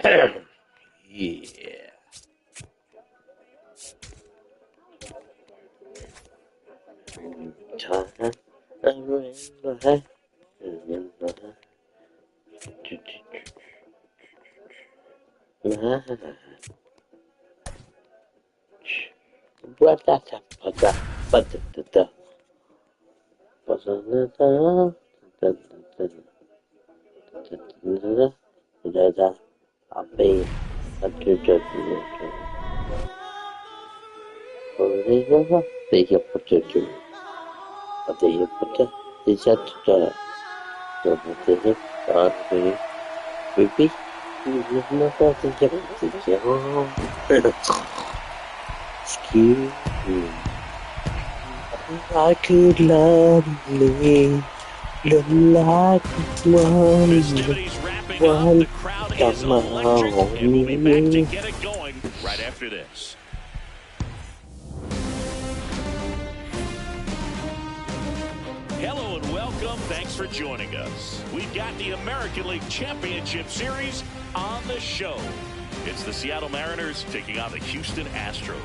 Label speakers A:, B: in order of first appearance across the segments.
A: Yeah. Time Repeat. Excuse me. I could love me. Look like one.
B: Festivities wrapping up. The crowd is electric, and we'll be back to get it going right after this. Hello and welcome. Thanks for joining us. We've got the American League Championship Series on the show. It's the Seattle Mariners taking on the Houston Astros.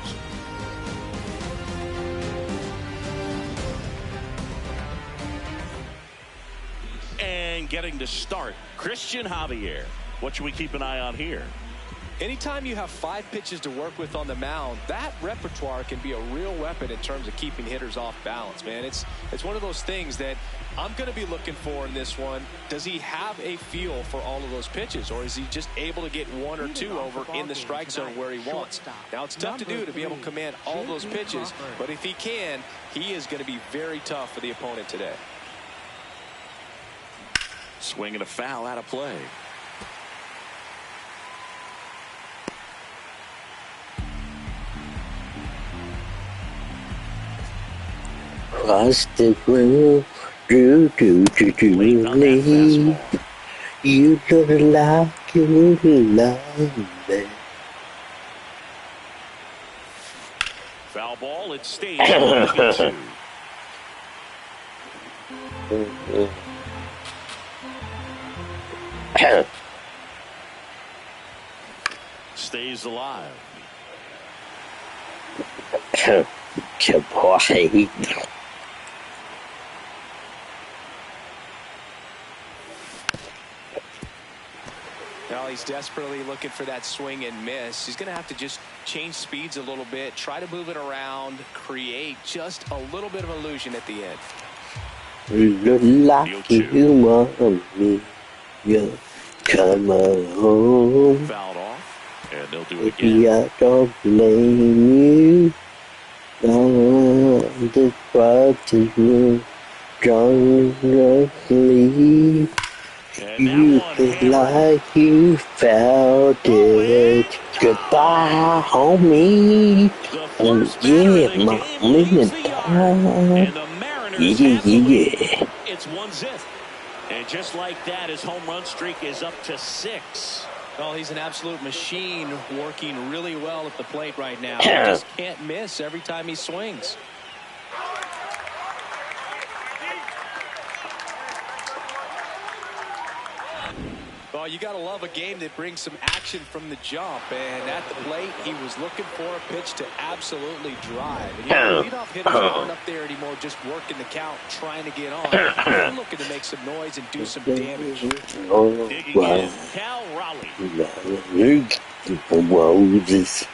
B: And getting to start, Christian Javier. What should we keep an eye on here?
C: Anytime you have 5 pitches to work with on the mound, that repertoire can be a real weapon in terms of keeping hitters off balance, man. It's one of those things that I'm going to be looking for in this one. Does he have a feel for all of those pitches, or is he just able to get 1 or 2 over in the strike zone where he wants? Now, it's tough to do to be able to command all those pitches, but if he can, he is going to be very tough for the opponent today.
B: Swing and a foul out of play.
A: Cross the groove, do, leave. You look like you love me.
B: Foul ball, it stays 1-2. Stays alive.
A: Good boy.
C: Now he's desperately looking for that swing and miss. He's going to have to just change speeds a little bit, try to move it around, create just a little bit of illusion at the end.
A: Look like you want me. Yeah. Come on home.
B: Fouled off, and they'll do it
A: Baby,
B: again.
A: I don't blame you. The party room, drunkenly. You look like you felt it. Goodbye, homie. Oh yeah, my minute time. Yeah.
B: It's 1-0. And just like that, his home run streak is up to 6.
C: Well, he's an absolute machine, working really well at the plate right now. He just can't miss every time he swings. Well, you got to love a game that brings some action from the jump. And at the plate, he was looking for a pitch to absolutely drive. And leadoff hitters aren't up there anymore, just working the count, trying to get on. They're looking to make some noise and do some damage.
B: Digging in, Cal Raleigh.
A: Roses.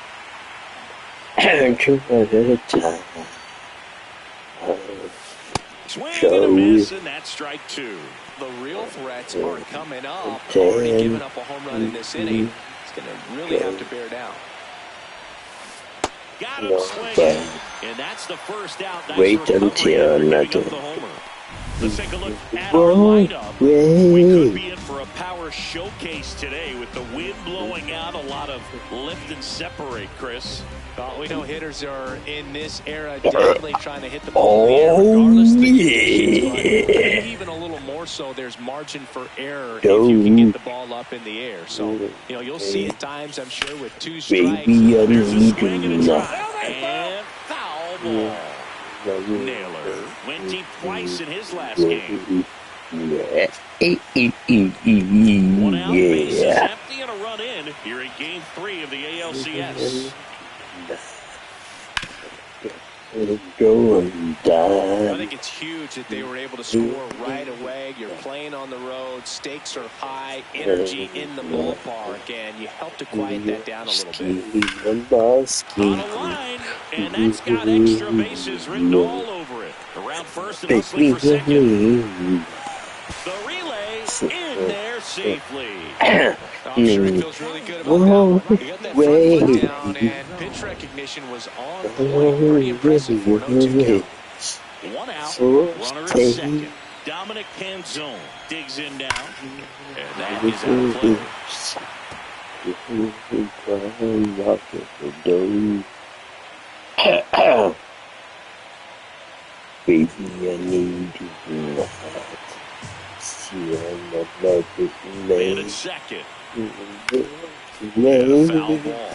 B: Swing and a miss, and that's strike 2.
C: The real threats aren't coming up. Already giving up a home run in this inning. He's going to really have to bear down.
B: Got him swinging, and that's the first out. Nice
A: Wait until
B: another. Let's take a look at our lineup. We could be in for a power showcase today with the wind blowing out, a lot of lift and separate, Chris.
C: Well, we know hitters are in this era definitely trying to hit the ball in the air regardless of the conditions, but maybe even a little more so there's margin for error if you can get the ball up in the air. So, you know, you'll see at times, I'm sure, with 2 strikes.
B: There's a swing and a drive. And foul ball. Naylor went deep twice in his last game. 1 out, bases empty, and a run in. here in Game 3 of the ALCS.
C: I think it's huge that they were able to score right away. You're playing on the road. Stakes are high. Energy in the ballpark. And you help to quiet that down a little bit.
B: On a line, and that's got extra bases written all over it. Around first and hustling for second. The relay in there safely.
C: I'm sure he feels really good about that one. He got that front foot down, and pitch recognition was on point. Pretty impressive for an 0-2 count.
B: One out, runner at second. Dominic Canzone digs in now, and that is out of play.
A: Baby, I need you not. See, I'm not like it.
B: Man at second.
A: Man.
B: Foul ball.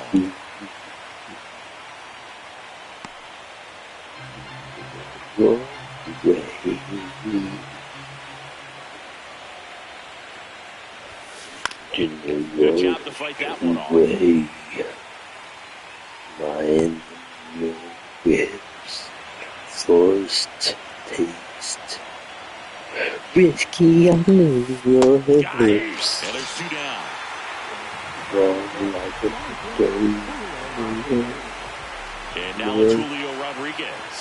A: Go away.
B: Good job to fight that one off.
A: Way. Mine, your ribs. First taste. Whiskey on your lips.
B: And there's two down.
A: Run like a day.
B: And now it's Julio Rodriguez.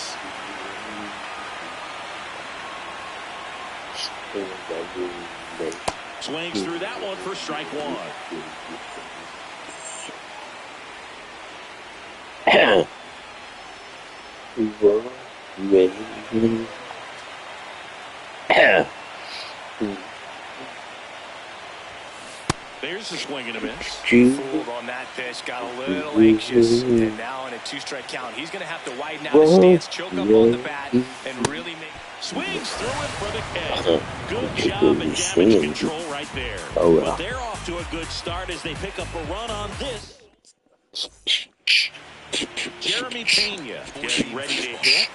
B: Swings through that one for strike one. There's a swing and a miss.
C: Fooled on that pitch, got a little anxious, and now in a 2-strike count, he's going to have to widen out his stance, choke up on the bat, and really make...
B: Swings through it for the K. Good job at damage control right there. But they're off to a good start as they pick up a run on this. Jeremy Pena getting ready to hit.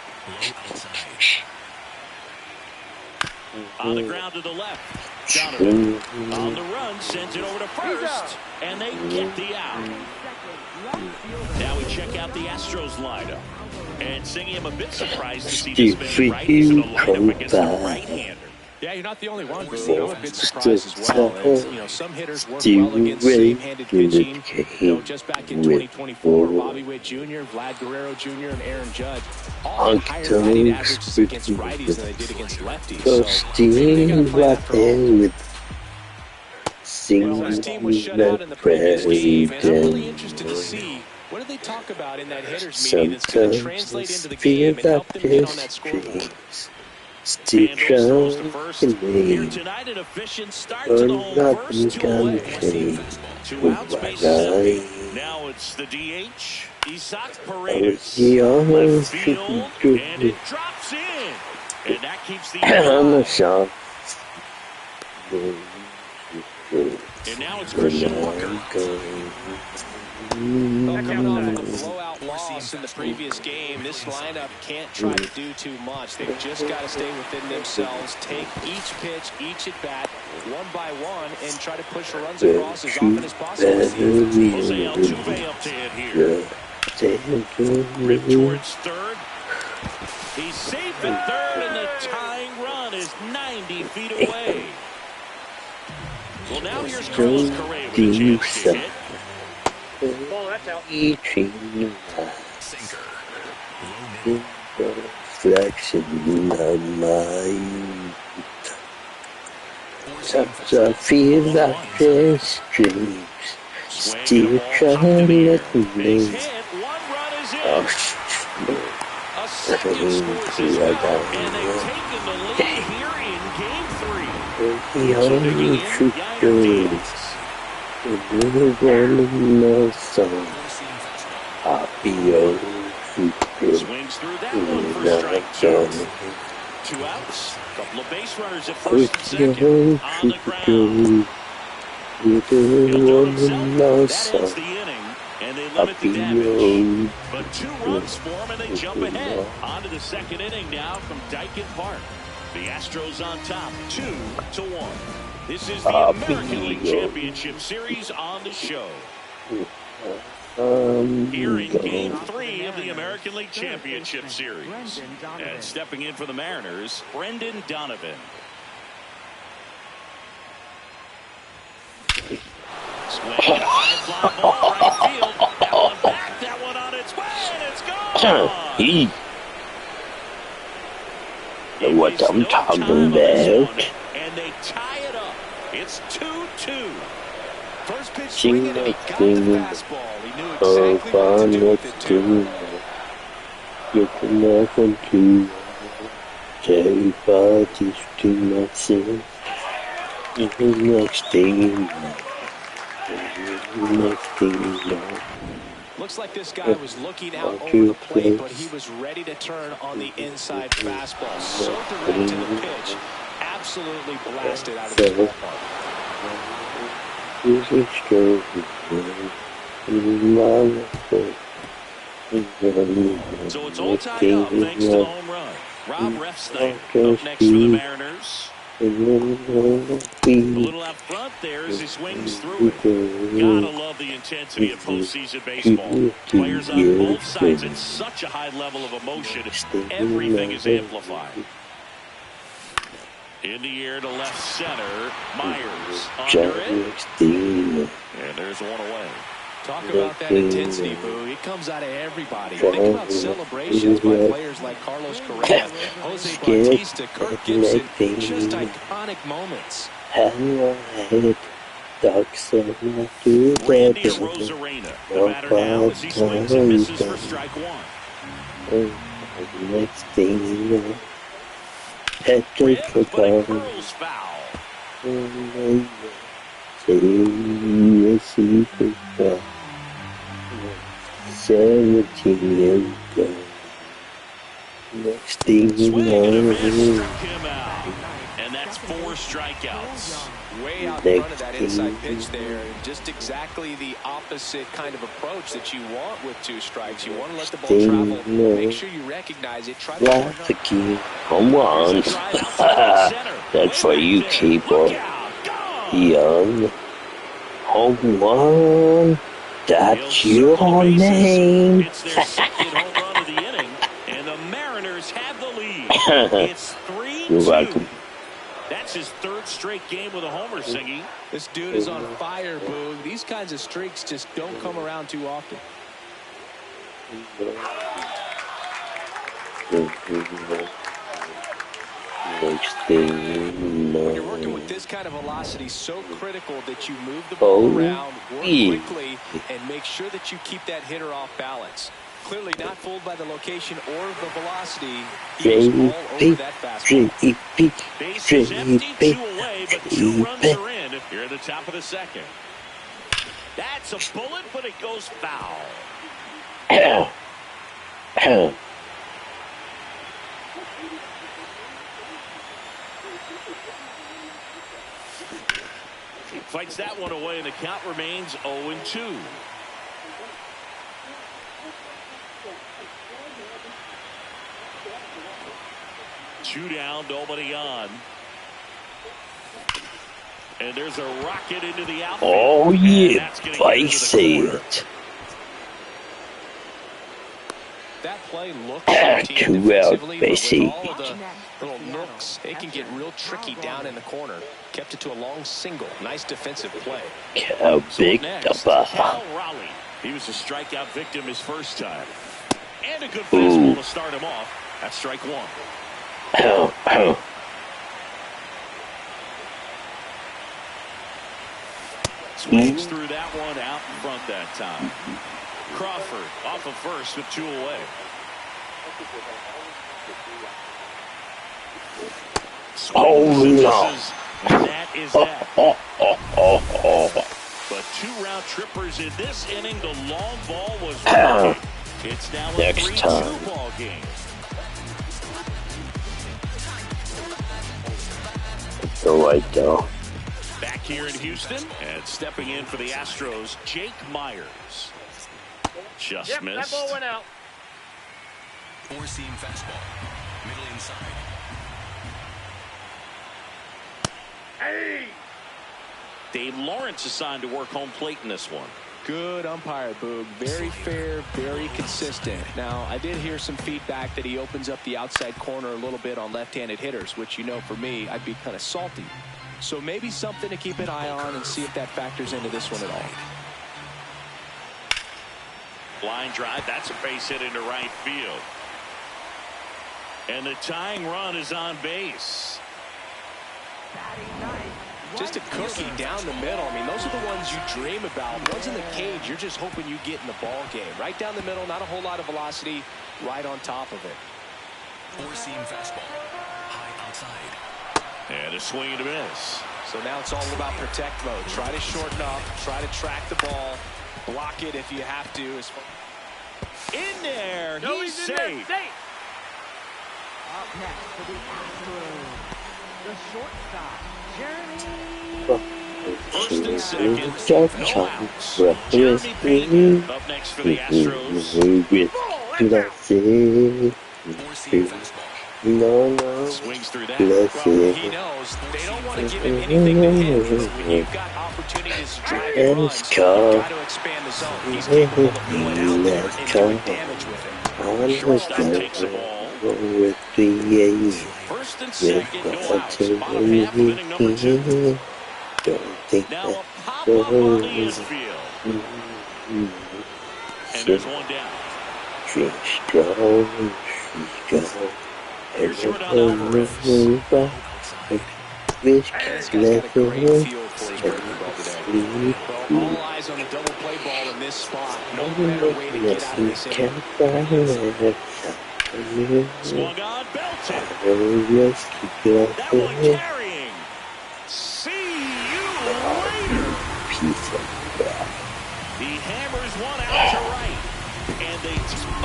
B: On the ground to the left. Donovan on the run, sends it over to first, and they get the out. Now we check out the Astros lineup. And singing, I'm a bit surprised to see this many righties in the lineup against a right-hander.
C: Yeah, you're not the only one, Drew. I'm a bit surprised as well. And, some hitters work well against same-handed pitching. Just back in 2024, Bobby Witt Jr., Vlad Guerrero Jr., and Aaron Judge all had higher batting averages against righties than they did against lefties. So they got to play that for all. Well, his team was shut out in the previous game, and I'm really interested to see what did they talk about in that hitters meeting that's going to translate into the game and help them get on that scoreboard.
B: And throws to first here tonight. An efficient start to the home first, 2 away. 2 outs, bases empty. Now it's the DH, Isaac Paredes. Left field, and it drops in. And that keeps the
A: shot.
B: And now it's Christian Walker.
C: Coming off of a blowout loss in the previous game, this lineup can't try to do too much. They've just got to stay within themselves, take each pitch, each at bat, one by one, and try to push runs across as often as possible.
B: Jose Altuve up to hit here. Rip towards third. He's safe at third, and the tying run is 90 feet away. Well, now here's Carlos Correa with a chance to hit.
D: Oh, that's out.
A: Eating sinker. Reflection of my I feel like this dreams still trying to let me. Oh,
B: a second scores his goal, and they've taken the lead here in Game 3.
A: the only truth is we're rolling no song. I'll be over.
B: Swings through that one for strike 2. 2 outs. Couple of base runners at first and second. On the ground. He'll do it himself. That ends the inning, and they limit the damage. But 2 runs for him, and they jump ahead. On to the second inning now from Dyken Park. The Astros on top, 2-1. This is the American League Championship Series on the show. Here in Game 3 of the American League Championship Series. And stepping in for the Mariners, Brendan Donovan. Swing, high fly ball, right field. That one back, that one on its way, and it's gone.
A: What I'm talking about.
B: And they tie it up. It's 2-2.
C: First pitch swinging, and he got the fastball. He knew exactly what to do with it, too.
A: You can never do everybody's to myself. Next thing you know.
C: Looks like this guy was looking out over the plate, but he was ready to turn on the inside fastball. So direct to the pitch. Absolutely blasted out of the ballpark.
B: So it's all tied up thanks to the home run. Rob Refsnyder up next for the Mariners. A little out front there as he swings through it. Gotta love the intensity of postseason baseball. Players on both sides at such a high level of emotion. Everything is amplified. In the air to left center. Myers under it. And there's one away.
C: Talk about that intensity, Boo. It comes out of everybody. Think about celebrations by players like Carlos Correa, Jose Bautista, Kirk Gibson. Just iconic moments.
B: Randy Arozarena, the batter now as he swings and misses for strike one.
A: Next thing you know,
B: Ripped, but it curls foul.
A: Next thing you
B: Swing and a
A: know,
B: miss, struck him out. And that's 4 strikeouts.
C: Way out in front of that inside pitch there. Just exactly the opposite kind of approach that you want with 2 strikes. You want to let the ball travel. Make sure you recognize it. Try to
A: home run. That's for you, keeper. Young. Home run. That's your name.
B: It's their second home run of the inning, and the Mariners have the lead. It's 3-2.
A: You're welcome.
B: That's his 3rd straight game with a homer singing.
C: This dude is on fire, Boog. These kinds of streaks just don't come around too often.
A: Next thing you know.
C: You're working with this kind of velocity, so critical that you move the ball around, work quickly, and make sure that you keep that hitter off balance. Clearly not fooled by the location or the velocity. He was all over that fastball.
B: Bases empty, 2 away, but 2 runs are in here at the top of the 2nd. That's a bullet, but it goes foul. Fights that one away, and the count remains 0-2. Two down, nobody on. And there's a rocket into the outfield.
A: Oh, yeah, I see it.
C: That play looked routine defensively, but with all of the little nooks, it can get real tricky down in the corner. Kept it to a long single. Nice defensive play.
A: How big the ball.
B: Cal Raleigh. He was a strikeout victim his first time. And a good fastball to start him off. That's strike 1. Swings through that one out in front that time. Crawford off of first with 2 away.
A: Oh, no.
B: That is that. But 2 round trippers in this inning. The long ball was working. It's now a 3-2 ball game.
A: It's all right, though.
B: Back here in Houston, and stepping in for the Astros, Jake Myers. Just missed.
D: That ball went out.
E: 4-seam fastball. Middle inside.
D: Hey!
B: Dave Lawrence assigned to work home plate in this one.
C: Good umpire, Boog. Very fair, very consistent. Now, I did hear some feedback that he opens up the outside corner a little bit on left-handed hitters, which, you know, for me, I'd be kind of salty. So maybe something to keep an eye on and see if that factors into this one at all.
B: Line drive, that's a base hit into right field. And the tying run is on base.
C: Just a cookie down the middle. I mean, those are the ones you dream about. Ones in the cage, you're just hoping you get in the ball game. Right down the middle, not a whole lot of velocity, right on top of it.
E: Four-seam fastball. High outside.
B: And a swing and a miss.
C: So now it's all about protect mode. Try to shorten up, try to track the ball, block it if you have to.
B: In there, he's safe.
F: Up next for the Astros, the shortstop, Jeremy.
B: First and second, no outs. Jeremy Payne up next for the Astros.
E: Four-seam fastball.
A: No.
B: Swings through that.
C: Well, he knows they don't want to give him anything to hit. When you've got opportunities to drive and runs, you've got to expand the zone. He's capable of going out there and doing damage with it.
B: Shortstop takes the ball.
A: With the
B: First and second, no outs. Bottom half of inning number 2.
A: don't think
B: Now a
A: that
B: pop-up on the infield. And there's one down.
A: she's strong.
B: Here's Jordan Alvarez.
A: This
C: This guy's got a great feel for his breaking ball today. Well, all eyes on the double play ball in this spot. No better way to get out of this inning.
B: Swung on, belted. That one carrying. See you later. He hammers one out to right. And they 5-3.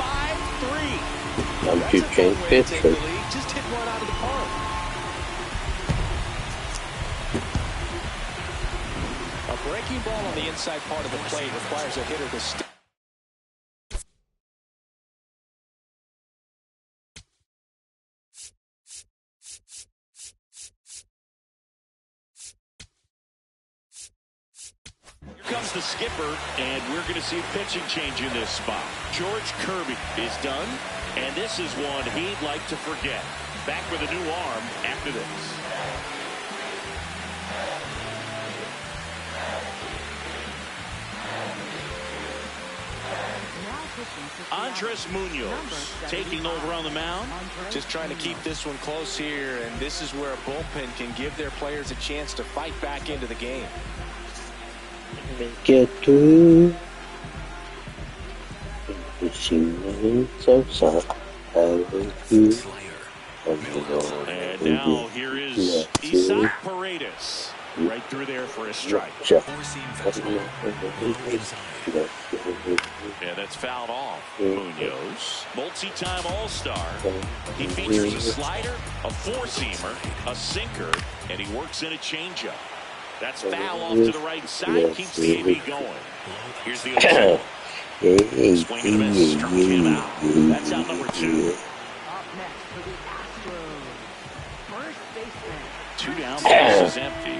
A: I'm
C: That's
A: too
C: a fun way to
A: change
C: take the lead. Just hit one out of the park. A breaking ball on the inside part of the plate requires a hitter to stay.
B: Here comes the skipper, and we're going to see a pitching change in this spot. George Kirby is done, and this is one he'd like to forget. Back with a new arm after this. Andres Munoz taking over on the mound.
C: Just trying to keep this one close here, and this is where a bullpen can give their players a chance to fight back into the game.
A: Make it through.
B: And now here is Isaac Paredes. Right through there for a strike.
E: Four-seam fastball.
B: Yeah, that's fouled off. Munoz, multi-time All-Star. He features a slider, a four-seamer, a sinker, and he works in a changeup. That's foul off to the right side, keeps the AB going. Here's the other swing and a miss, struck him out. That's out number 2.
F: Up next for the Astros, first baseman.
B: 2 down, base is empty.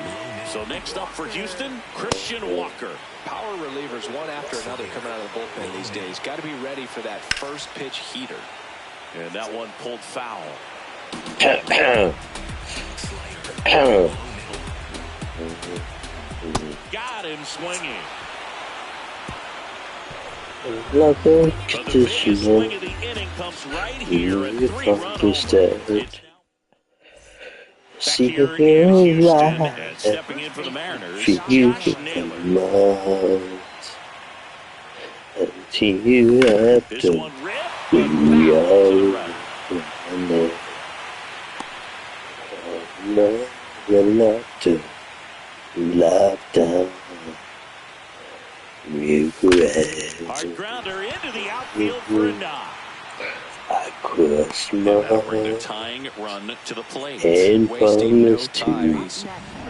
B: So next up for Houston, Christian Walker.
C: Power relievers one after another coming out of the bullpen these days. Got to be ready for that first pitch heater.
B: And that one pulled foul. Got him swinging. But the biggest swing of the inning comes right here. A 3-run
A: See
B: here
A: the
B: is Houston,
A: right
B: and stepping in for the Mariners,
A: for you
B: Josh
A: to
B: Naylor.
A: come out until you have
B: This
A: to
B: one ripped,
A: we
B: but foul to the
A: are
B: right.
A: no, you're not to love down regret.
B: Hard grounder into the outfield for a knock.
A: I cross my
B: And that'll bring the tying run to the plate.
A: and
C: Wasting no
A: promise
C: time.
A: to
C: He's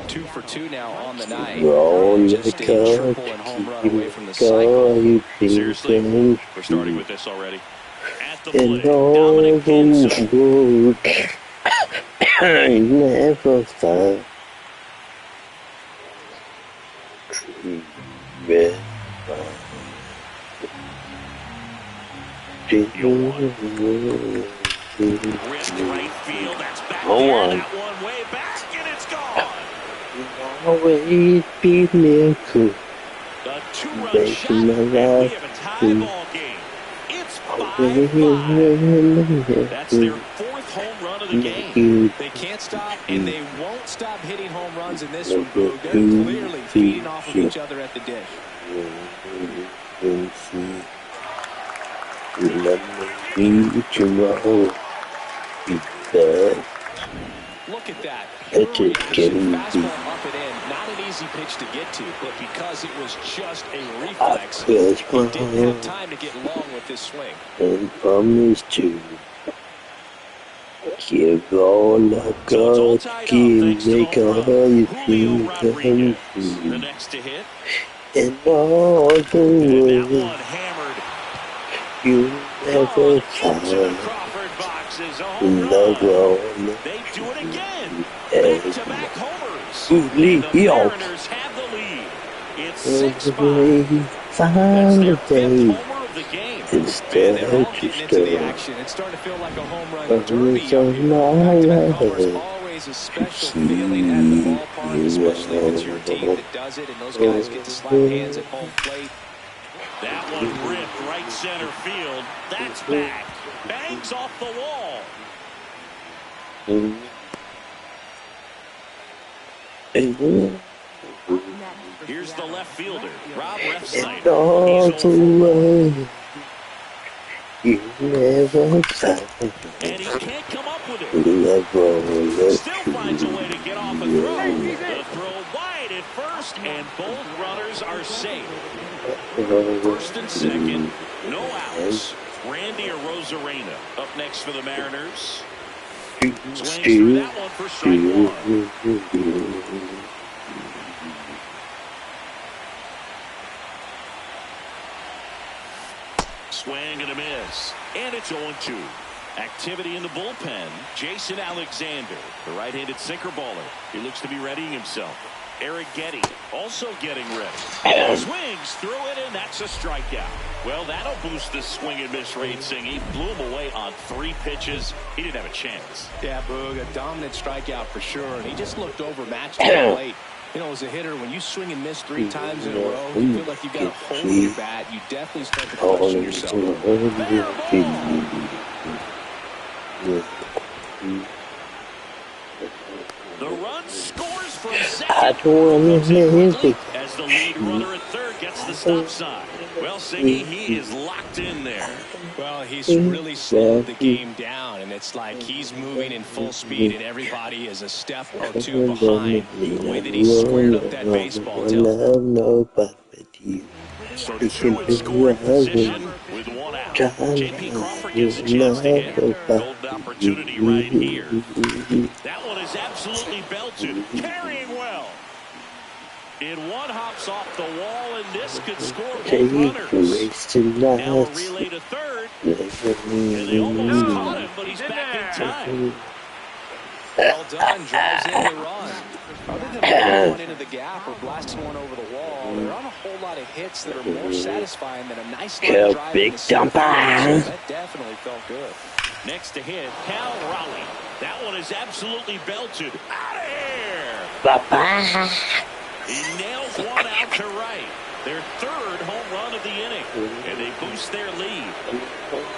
C: 2 for 2 now on the night.
A: roll the
C: Just a
A: car,
C: triple and home run
A: keep
C: away from the
A: the
C: cycle.
A: car, you
B: Seriously,
A: think
B: we're starting with this already. At the
A: and
B: plate,
A: all
B: Dominic
A: the
B: Pinson.
A: road I never found. Red.
B: Ripped right field. That's back
A: Go
B: there.
A: on.
B: That one way back, and it's gone.
A: Always be miracle.
B: A two-run
A: Making
B: shot,
A: my
B: and we
A: life
B: have a tie ball game. It's 5-5. That's their fourth home run of the game.
C: They can't stop, and they won't stop hitting home runs in this one, Boog. They're clearly feeding off of each other at the dish. Look at that. Pure reaction. Fastball up and in. Not an easy pitch to get to, but because it was just a reflex, he didn't have time to get long with this swing.
A: And promise to give all I got, give make all you
B: Julio
A: think
B: Rodriguez,
A: I'm
B: the next to hit.
A: and all the
B: And that
A: world
B: one hammered.
A: you never
B: Into the
A: find
B: Crawford box is a
A: in
B: home
A: the
B: run.
A: world.
B: They do it again.
A: And
B: Back-to-back homers.
A: Lee,
B: And the
A: yo.
B: Mariners have the lead. It's 6-5.
A: every
B: That's
A: find
B: their
A: a
B: fifth
A: day
B: homer of the game.
A: to
C: Man, they're
A: start
C: all
A: to
C: getting into the
A: start.
C: action. It's starting to feel like a home run
A: It's
C: derby
A: on
C: up here.
A: my
C: Back-to-back homers,
A: way
C: always a
A: to
C: special
A: see
C: feeling at the ballpark,
A: you
C: especially if it's your team that does it and those guys get to slap hands at home plate.
B: That one ripped right center field. That's back. Bangs off the wall. Here's the left fielder, Rob Refsnyder.
A: And all
B: He's
A: the
B: 0
A: way you never find
B: and he can't come up with it.
A: level
B: Still finds a way to get off a throw. The throw wide at first, and both runners are safe. First and second, no outs. Randy Arozarena up next for the Mariners. Swings through that one for strike one. Swing and a miss. And it's 0-2. Activity in the bullpen. Jason Alexander, the right-handed sinker baller. He looks to be readying himself. Eric Getty also getting ready. Swings through it, and that's a strikeout. Well, that'll boost the swing and miss rate, Singy. Blew him away on 3 pitches. He didn't have a chance.
C: Yeah, Boog, a dominant strikeout for sure, and he just looked overmatched at the plate. You know, as a hitter, when you swing and miss 3 times in a row, you feel like you've got a hole in your bat. You definitely start to question yourself.
B: The run scores from
A: I
B: second.
A: don't want to miss it.
B: As the lead runner at third gets the stop sign. Well, Singy, he is locked in there.
C: Well, he's really slowed the game down, and it's like he's moving in full speed, and everybody is a step or 2 behind the way that he squared up that baseball tilt.
A: Love nobody but you.
B: So 2 in scoring position with 1 out. J.P. Crawford gets a chance to hit. Golden opportunity right here. That one is absolutely belted. Carrying well. In one hops off the wall, and this could score both runners. Now a relay to third. And they almost caught him, but he's back in time.
C: Well done, drives in the run. Other than putting one into the gap or blasting one over the wall, there aren't a whole lot of hits that are more satisfying than a nice line drive in the center field. So that definitely felt good.
B: Next to hit, Cal Raleigh. That one is absolutely belted. Out of here!
A: Bye-bye.
B: He nails one out to right. Their 3rd home run of the inning. And they boost their lead.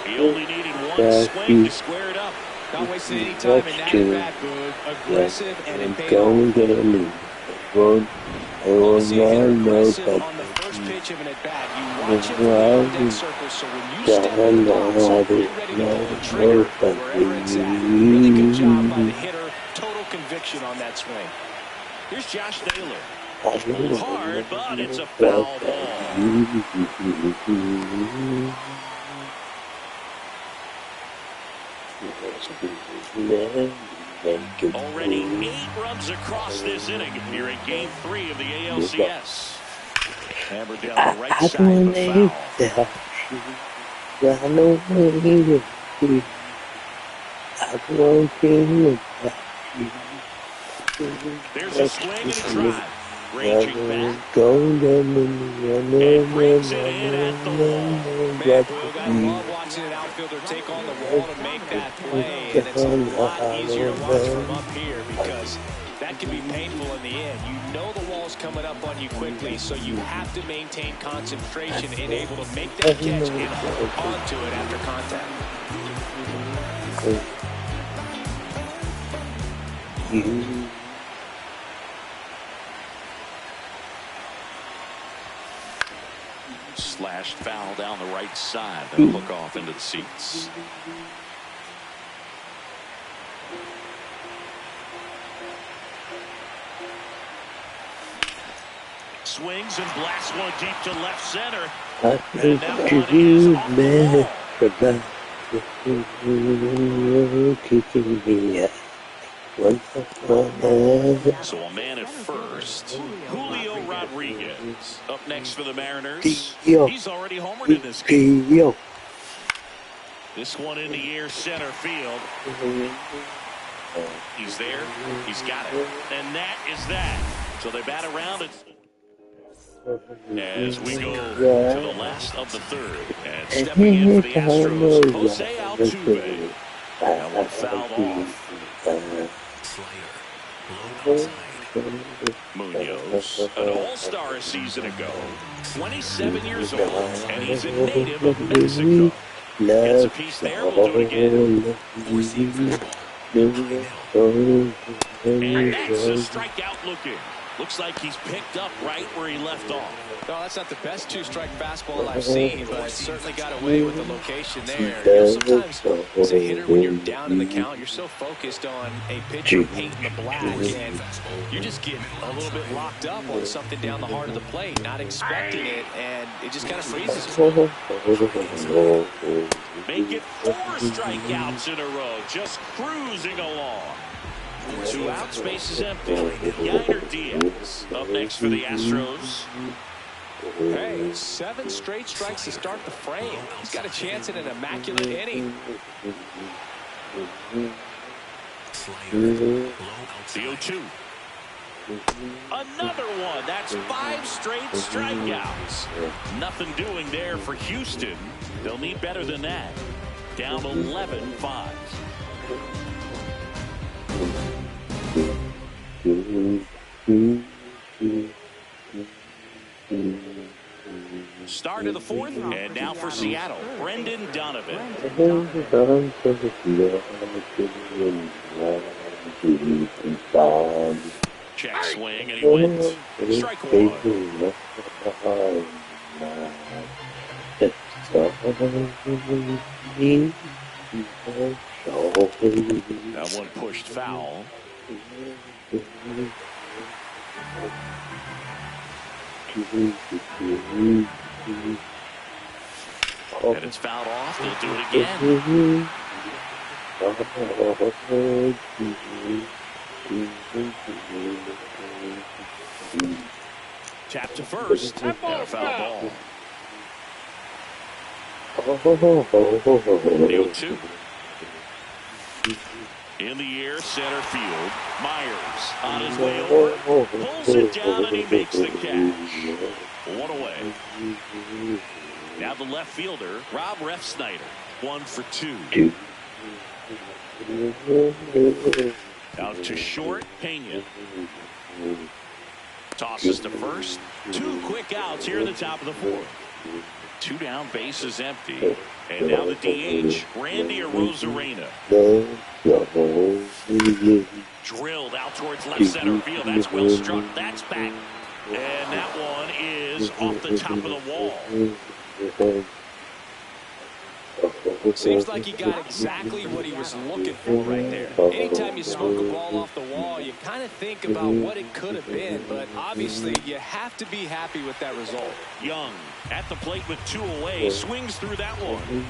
B: He only needed 1 swing to square it up.
C: Not wasting any time in that at-bat, Boog. Aggressive, and it paid off. Aggressive on the first pitch of an at-bat. You watch him from the on-deck circle, so when you step in the box, you're ready to pull the trigger wherever it's at. Really good job by the hitter. Total conviction on that swing. Here's Josh Naylor. Hard, but it's a foul ball. Already 8 runs across this inning here in Game 3 of the ALCS. Hammered down the right side of the foul. There's a swing and a drive.
B: Ranging back. And brings it in at the wall.
C: Man, Boog, I love watching an outfielder take on the wall to make that play, and it's a lot easier to watch from up here because that can be painful in the end. You know the wall's coming up on you quickly, so you have to maintain concentration and able to make that catch and hold on to it after contact.
B: Slashed foul down the right side. They'll hook off into the seats. Swings and blasts one deep to left center. And that one is off the wall. So a man at first. Julio Rodriguez up next for the Mariners. He's already homered in this game. This one in the air center field. He's there. He's got it. And that is that. So they bat around it. As we go to the last of the third. And stepping in for the Astros, Jose Altuve. That one fouled off. Munoz, an all-star a season ago, 27 years old, and he's a native of Mexico. Gets a piece there, we'll do it again. And that's a strikeout looking. Looks like he's picked up right where he left off.
C: No, that's not the best two-strike fastball I've seen, but certainly got away with the location there. You know, sometimes as a hitter, when you're down in the count, you're so focused on a pitcher painting the black, and you just get a little bit locked up on something down the heart of the plate, not expecting it, and it just kind of freezes you.
B: Make it 4 strikeouts in a row, just cruising along. 2 out, space is empty. Yainer Diaz up next for the Astros.
C: Hey, 7 straight strikes to start the frame. He's got a chance at an immaculate inning.
B: The 0-2. Another one. That's 5 straight strikeouts. Nothing doing there for Houston. They'll need better than that. Down 11-5. Start of the 4th, and now for Seattle, Brendan Donovan. Check swing, and he went. Strike 1. That one pushed foul. And it's fouled off. They'll do it again. Tap to first. And a foul ball. The 0-2. In the air, center field. Myers on his way over. Pulls it down and he makes the catch. 1 away. Now the left fielder, Rob Refsnyder. 1 for 2. Out to short, Pena. Tosses to first. 2 quick outs here in the top of the 4th. 2 down, bases empty. And now the DH, Randy Arozarena. Drilled out towards left center field. That's well struck. That's back. And that one is off the top of the wall.
C: Seems like he got exactly what he was looking for right there. Anytime you smoke a ball off the wall, you kind of think about what it could have been, but obviously you have to be happy with that result.
B: Young at the plate with 2 away, swings through that one.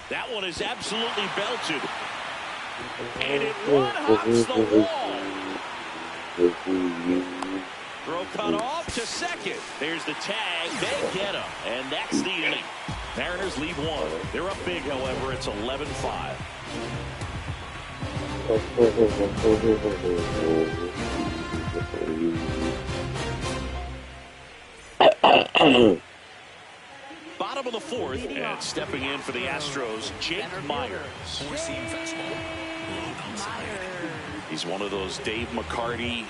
B: That one is absolutely belted. And it one-hops the wall. Throw cut off to second. There's the tag. They get him. And that's the inning. Mariners lead 1. They're up big, however. It's 11-5. Bottom of the fourth, and stepping in for the Astros, Jake Myers.
E: Four-seam fastball. Low outside.
B: He's one of those Dave McCarty,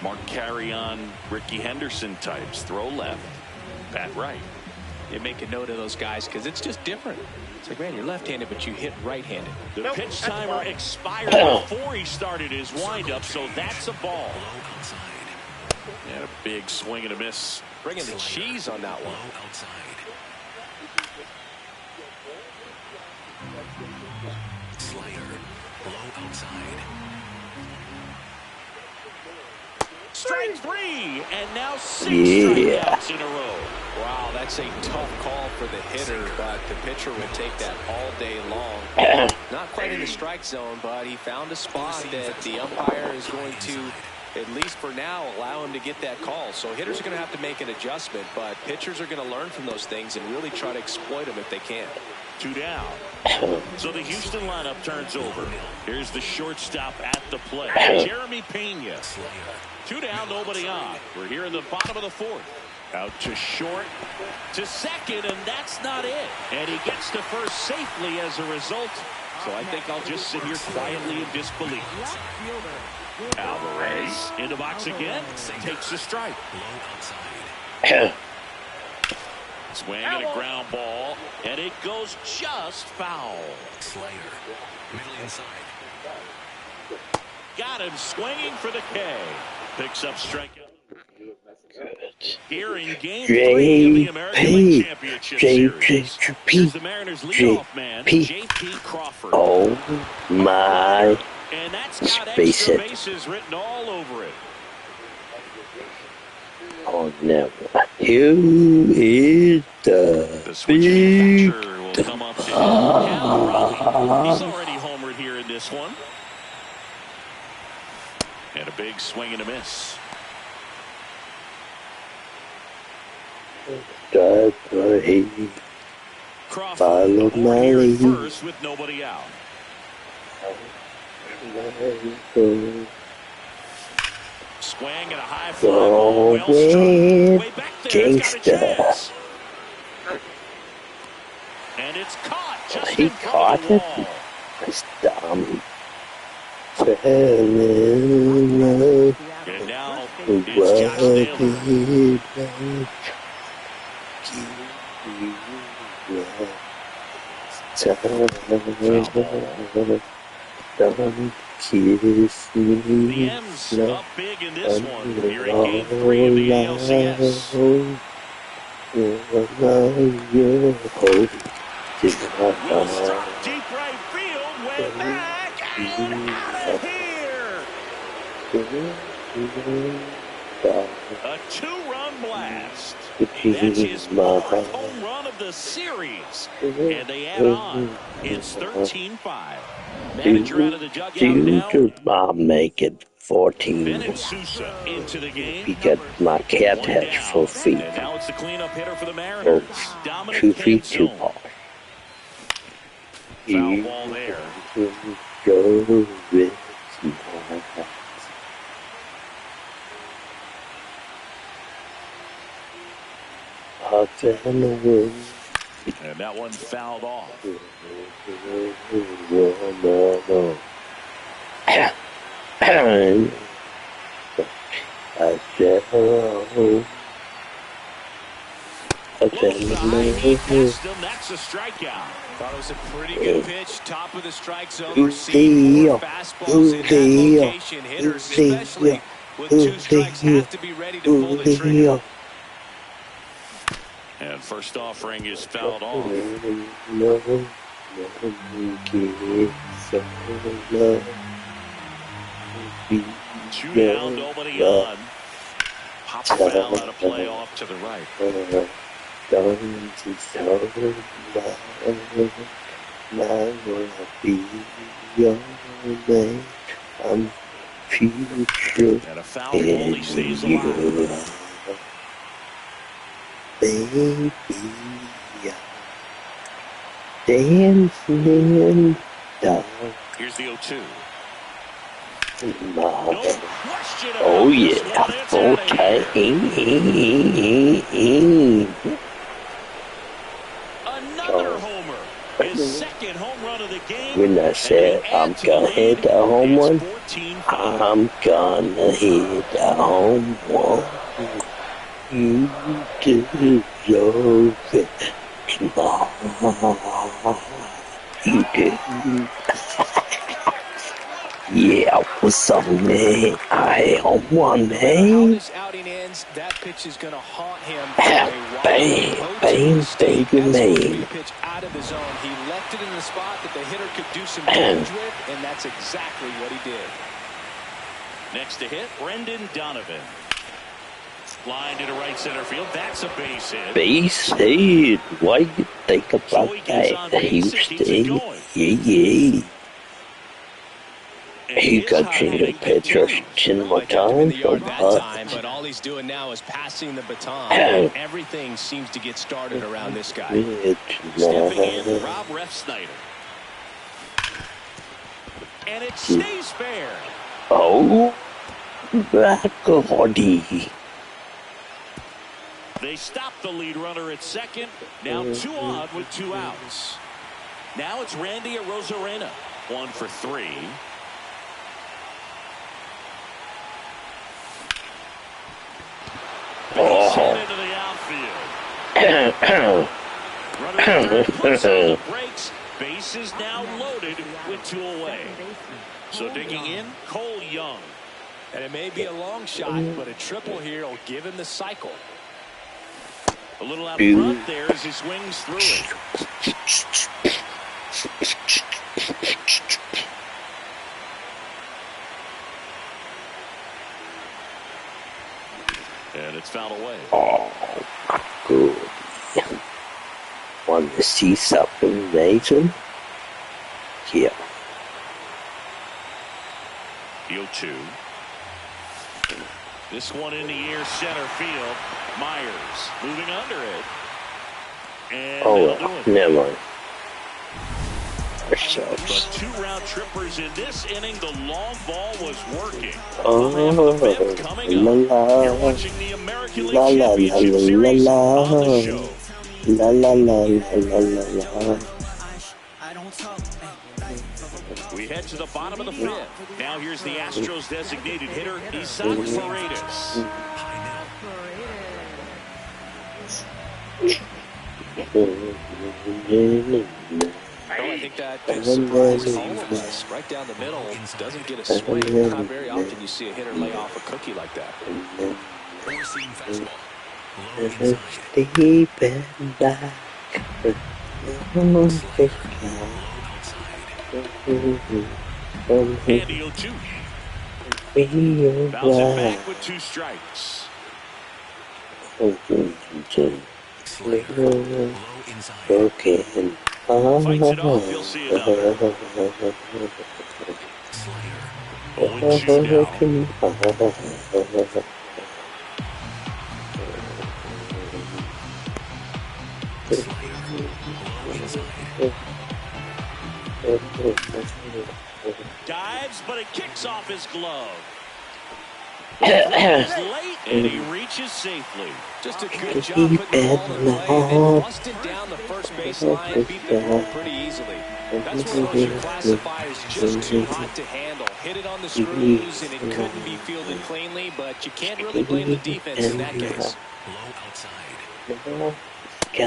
B: Mark Carrion, Ricky Henderson types. Throw left, bat right.
C: You make a note of those guys because it's just different. It's like, man, you're left-handed, but you hit right-handed.
B: The pitch timer expired before he started his windup, so that's a ball.
E: Low outside.
B: And a big swing and a miss.
C: Bringing the cheese on that one.
E: Low outside. Slider. Low outside.
B: Strike three, and now 6
A: Yeah.
B: strikeouts in a row.
C: Wow, that's a tough call for the hitter, but the pitcher will take that all day long. Not quite in the strike zone, but he found a spot that the umpire is going to, at least for now, allow him to get that call. So hitters are going to have to make an adjustment, but pitchers are going to learn from those things and really try to exploit them if they can.
B: 2 down. So the Houston lineup turns over. Here's the shortstop at the plate, Jeremy Pena. 2 down, nobody on. We're here in the bottom of the fourth. Out to short, to second, and that's not it. And he gets to first safely as a result. So I think I'll just sit here quietly in disbelief.
F: Left fielder.
B: Alvarez in the box again, takes the strike.
E: Low outside.
B: Swing and a ground ball, and it goes just foul.
E: Slider. Middle inside.
B: Got him swinging for the K. Picks up strikeout. Here in game 3 of the American League Championship Series. Here's the Mariners leadoff man, J.P. Crawford.
A: Oh my.
B: And that's got
A: Space
B: extra
A: it.
B: bases written all over it.
A: Oh, never. Who is
B: The
A: the
B: switching
A: big
B: catcher will come up to Cal Raleigh. He's already homered here in this one. And a big swing and a miss.
A: God, hey,
B: Crawford
A: follow
B: aboard
A: my
B: here at
A: lead.
B: first with nobody out. Swing and a high fly ball, well struck. Way back there, it's got a chance. And it's caught just
A: He
B: in front
A: caught
B: of the
A: it?
B: wall.
A: It's dumb. Fell in love.
B: And now
A: What
B: it's Josh
A: did
B: Naylor.
A: Don't kiss me.
B: The M's up big in this one. Here in game 3 of the ALCS. Will struck deep right field, way back and out of here. A 2-run blast. That's his 4th home run of the series. And they add on. It's 13-5. Manager out of the dugout now.
A: I'll make it 14.
B: Bennett Sousa into the game.
A: Because my cat
B: 1
A: has
B: down.
A: 4 feet.
B: And now it's the cleanup hitter for the Mariners. Dominic
A: 2 feet, 2
B: Canzone.
A: paws.
B: Foul ball there.
A: Go with my heart. Hearts and the world.
B: And that one fouled off. That's a strikeout.
C: Thought it was a pretty good pitch. Top of the strike zone.
A: Who's
C: Received
A: there?
C: more fastballs in that location. Hitters, especially with 2 strikes, have to be ready to pull the trigger.
B: And first offering is fouled off. 2 down, nobody on. Pops foul out of play off to the right.
A: I'm future
B: And a foul ball, he stays alive.
A: Baby, dancing in the dark.
B: Here's the 0-2. No question
A: Oh
B: about this
A: yeah,
B: one. It's
A: full
B: out of here.
A: time.
B: Another homer. His second home run of the game.
A: When I
B: And
A: said
B: they
A: I'm
B: add to
A: gonna
B: the
A: hit
B: lead.
A: the home
B: It's
A: one,
B: 14-5.
A: I'm gonna hit the home one. You deserve it. Come on. You do. Yeah, what's up, man? I home one,
C: No matter how
A: man.
C: this outing ends, that pitch is going to haunt him for a while.
A: Bang,
C: 0-2
A: bang,
C: mistake.
A: baby,
C: That's supposed to be
A: man.
C: a pitch out of the zone. He left it in the spot that the hitter could do some damage with, and that's exactly what he did.
B: Next to hit, Brendan Donovan. Line into right center field. That's a base hit.
A: Base hit. What do you think about
B: Joey gets on
A: that,
B: base and keeps it
A: Houston?
B: going.
A: Yeah.
B: And
A: He
B: his
A: got
B: hot
A: you the
B: hitting
A: pitcher
B: continues.
A: 10 more
C: I kept him in the
A: times.
C: yard that time, but all he's doing now is passing the baton. Everything seems to get started around this guy.
B: Stepping in, Rob Refsnyder. And it stays fair.
A: Oh, Blackbody.
B: They stop the lead runner at second. Now 2 on with 2 outs. Now it's Randy Arozarena. 1 for 3. Base hit into the outfield. Runner at third puts on the brakes. Base is now loaded with 2 away. So digging in, Cole Young.
C: And it may be a long shot, but a triple here will give him the cycle.
B: A little out front there as he swings through it. And it's fouled away.
A: Oh, good. Want to see something amazing? Yeah.
B: The 0-2. This one in the air, center field. Myers moving under it. And
A: Oh,
B: they'll do it.
A: never mind.
B: But 2 round trippers in this inning. The long ball was working.
A: Oh,
B: Coming
A: la
B: up.
A: la.
B: You're watching the American League
A: La la la
B: Championship
A: la
B: Series
A: la
B: on the show.
A: la la la la la la.
B: We head to the bottom of the 5th. Now here's the Astros designated hitter, Isan Paredes.
C: Well, I think that just surprised all of us. Right down the middle, doesn't get a swing. Not very often you see a hitter lay off a cookie like that.
E: Four-seam fastball. Low inside.
A: Stepping back.
E: Low outside.
B: Andy 0-2. Bounce it back with 2 strikes.
E: Slider. Low inside.
A: Broken.
B: Fights it off. You'll see another.
E: Slider. 0-2 now. Slider. Low inside.
B: Dives, but it kicks off his glove. It's late, and he reaches safely.
C: Just a good job putting the ball in play, and then busted down the first base line, beat the ball pretty easily. That's one of those you classify as just too hot to handle. Hit it on the screws, and it couldn't be fielded cleanly, but you can't really blame the defense in that case.
E: Low outside.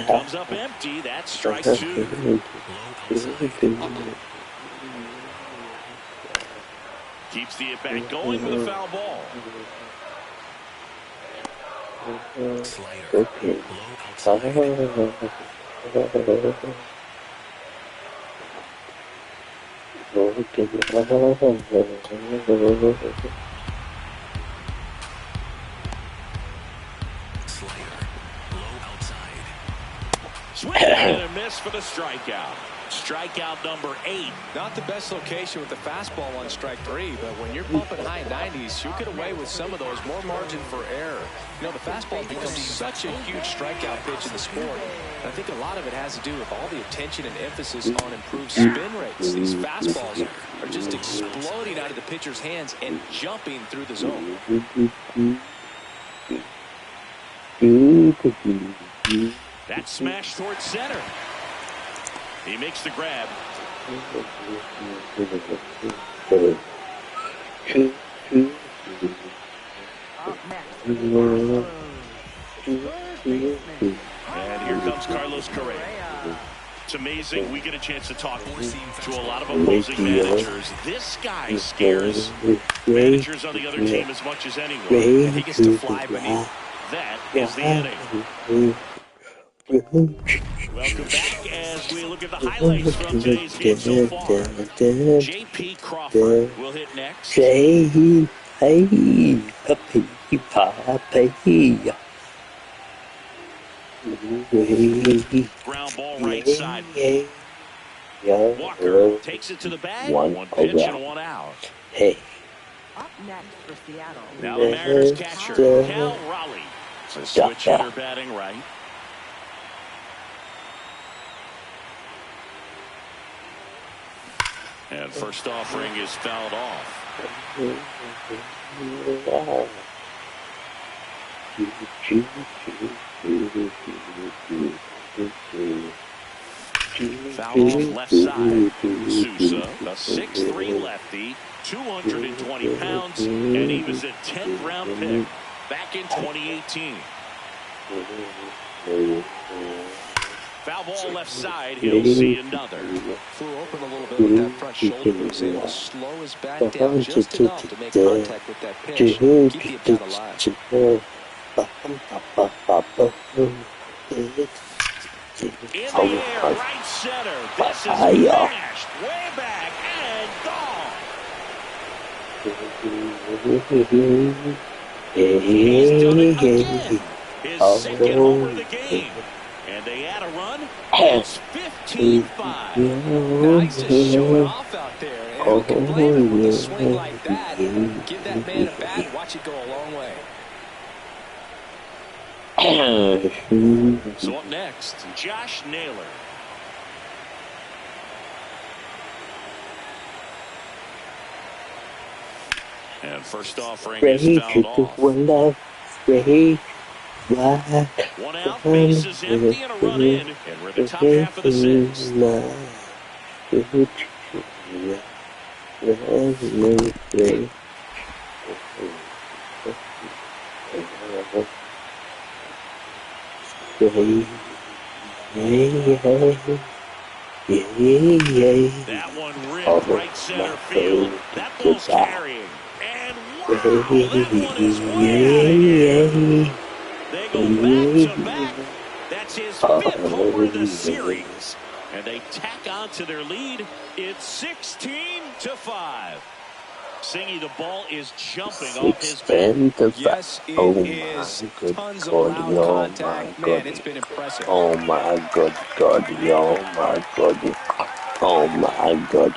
B: Comes up empty. That's strike 2.
E: Low outside.
B: Keeps the at-bat going with a foul ball.
E: Slider. Low outside. Slider. Low outside.
B: Swing and a miss for the strikeout. Strikeout number 8.
C: Not the best location with the fastball on strike 3, but when you're pumping high 90s, you'll get away with some of those, more margin for error. You know, the fastball becomes such a huge strikeout pitch in the sport. And I think a lot of it has to do with all the attention and emphasis on improved spin rates. These fastballs are just exploding out of the pitcher's hands and jumping through the zone.
B: That smash towards center. He makes the grab.
F: Up next for the Astros, first baseman.
B: And here comes Carlos Correa. It's amazing. We get a chance to talk to a lot of opposing managers. This guy scares managers on the other team as much as anyone.
C: And he gets to fly beneath.
B: That is the inning. Welcome back as we look at the highlights from today's game so far. J.P. Crawford will hit next. Ground ball right side. Walker takes it to the bag. One pitch and one out.
F: Up next for Seattle.
B: Now the Mariners catcher, Cal Raleigh. It's a switch hitter batting right. And first offering is fouled off. Foul off left side. Sousa, a 6'3" lefty, 220 pounds, and he was a 10th round pick back in 2018. Foul ball left side. He'll see another.
C: Flew open a little bit with that front shoulder. He was able to slow his bat down just enough to make contact with that pitch. Keep the at-bat alive.
B: In the air, right center. This is smashed way back and gone. He's done it again. His second homer of the game. And they add a run. It's 15-5.
C: Now he's just showing off out there. And who can blame him with a swing like that? Give that man a bat and watch it go a long way.
B: So up next, Josh Naylor. And first offering is fouled off. One out, bases empty, and a run in. And we're in the top half of the sixth. That one ripped right center field. That ball's carrying. And wow, that one is way out of here. They go back to back. That's his 5th homer of the series. And they tack on to their lead. It's 16-5. Singy, the ball is jumping off his bat.
C: Yes, it is. Tons of loud contact. Man, it's been impressive.
A: Oh my God. Oh my God.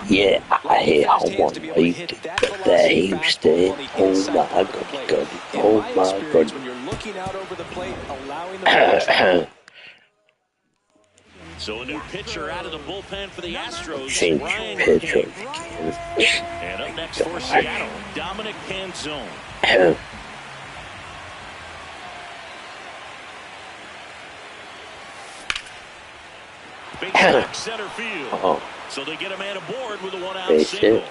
A: Yeah, I want to wait. But Houston. Oh my God. Oh my God.
C: When you're looking out over the plate, allowing the
B: So a new pitcher out of the bullpen for the Astros.
A: Change
B: Ryan
A: pitcher.
B: King. And up next for Seattle, Dominic Canzone. Base back center field. So they get a man aboard with a one-out single.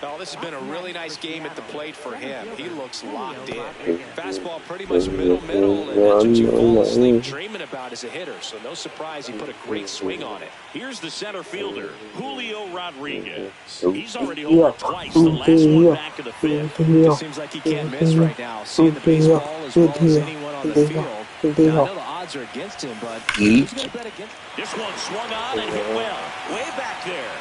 C: Oh, this has been a really nice game at the plate for him. He looks locked in. Fastball pretty much middle, and that's what you fall asleep dreaming about as a hitter. So no surprise he put a great swing on it.
B: Here's the center fielder, Julio Rodriguez. He's already homered twice, the last one back in the 5th.
C: Just seems like he can't miss right now. Seeing the baseball as well as anyone on the field. Now, I know the odds are against him, but who's going to bet against him?
B: This one swung on and hit well. Way back there.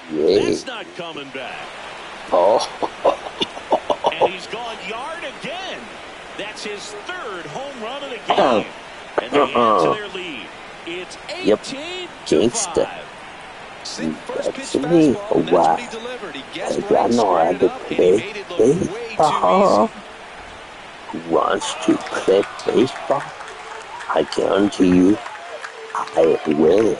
B: That's not coming back. And he's gone yard again. That's his third home run of the game. And they add to their lead. It's 18-5.
A: That's me. Wow. Because I know how to play baseball. Who wants to play baseball? I guarantee you, I will.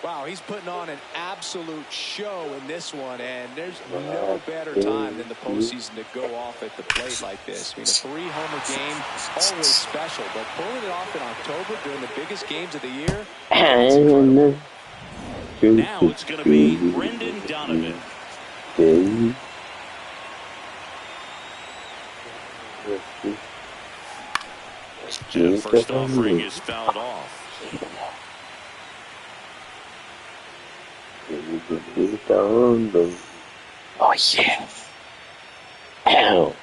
C: Wow, he's putting on an absolute show in this one, and there's no better time than the postseason to go off at the plate like this. I mean, a 3-homer game, always special, but pulling it off in October during the biggest games of the year,
B: now it's going to be Brendan Donovan. The first offering is fouled off.
A: Oh, yeah. Ow.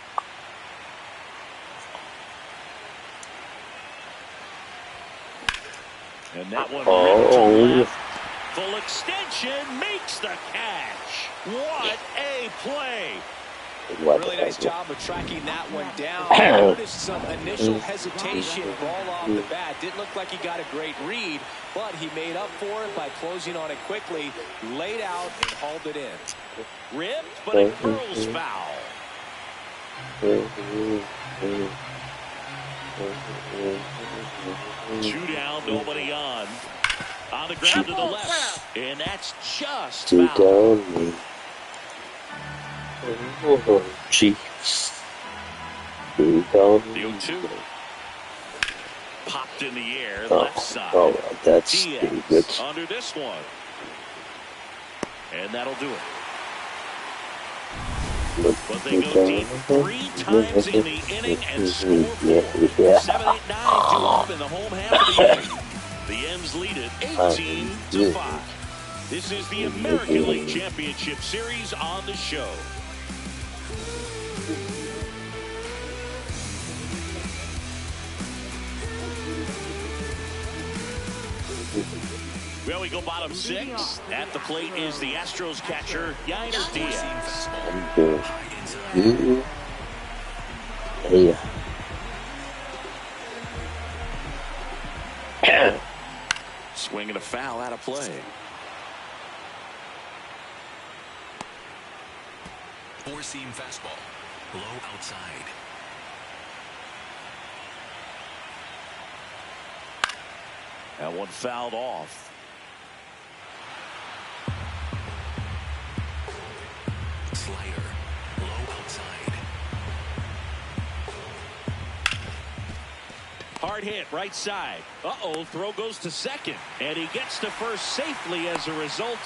B: And that one ripped to left. Full extension makes the catch. What a play.
C: Really nice job of tracking that one down. I noticed some initial hesitation ball off the bat. Didn't look like he got a great read, but he made up for it by closing on it quickly, laid out, and hauled it in.
B: Ripped, but it curls foul. 2 down, nobody on. On the ground to the left, and that's just foul.
A: Chiefs.
B: The 0-2. Popped in the air, left side.
A: Oh, that's stupid.
B: Under this one. And that'll do it. But they go deep 3 times in the inning and score 4. 7-8-9 due up in the home half of the inning. The M's lead it 18-5. This is the American League Championship Series on the show. Well, we go bottom 6. At the plate is the Astros catcher, Yainer Diaz. Swinging a foul out of play.
E: 4-seam fastball. Low outside.
B: That one fouled off.
E: Slider. Low outside.
B: Hard hit, right side. Uh-oh, throw goes to second. And he gets to first safely as a result.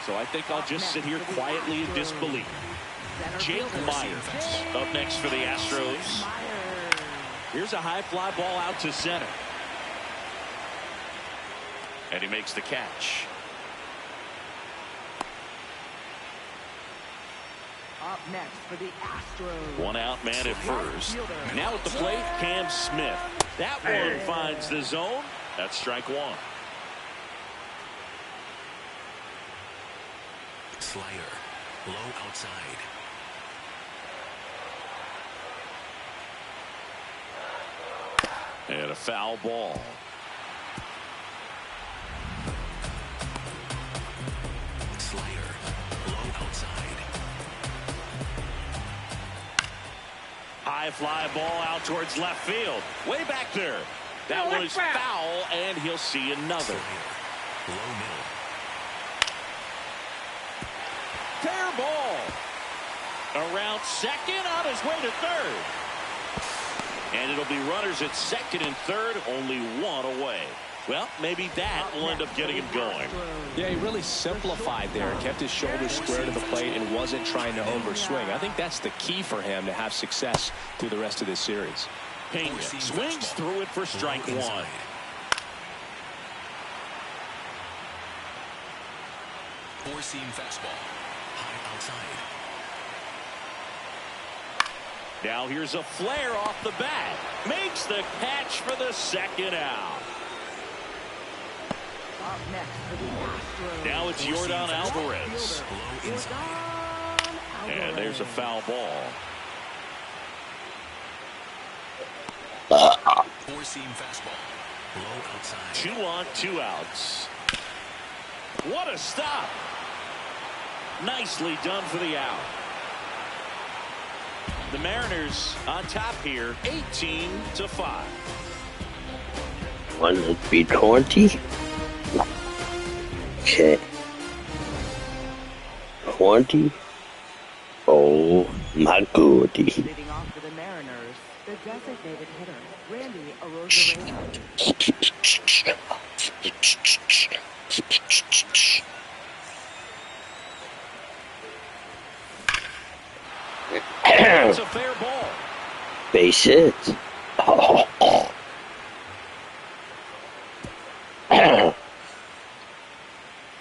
B: So I think I'll just sit here quietly in disbelief. Jake Myers up next for the Astros. Here's a high fly ball out to center. And he makes the catch.
F: Up next for the Astros.
B: 1 out, man at first. Now at the plate, Cam Smith. That one finds the zone. That's strike 1.
E: Slider. Low outside.
B: And a foul ball.
E: Slider. Low outside.
B: High fly ball out towards left field. Way back there. That was foul, and he'll see another.
E: Low middle.
B: Fair ball. Around second, on his way to third. And it'll be runners at second and third, only 1 away. Well, maybe that will end up getting him going.
C: Yeah, he really simplified there and kept his shoulders square to the plate and wasn't trying to overswing. I think that's the key for him to have success through the rest of this series.
B: Pena swings through it for strike 1.
E: 4-seam fastball. High outside.
B: Now here's a flare off the bat. Makes the catch for the second out.
F: Up next for the Astros.
B: Now it's Yordan Alvarez.
E: Low inside.
B: And there's a foul ball.
E: Four-seam fastball. Low outside.
B: 2 on, 2 outs. What a stop. Nicely done for the out. The Mariners on top here, 18-5.
A: Want it to be 20? Okay. 20? Oh my goodie.
F: Leading off for the Mariners, the designated hitter, Randy Arozarena.
B: It's a fair ball.
A: Base hit.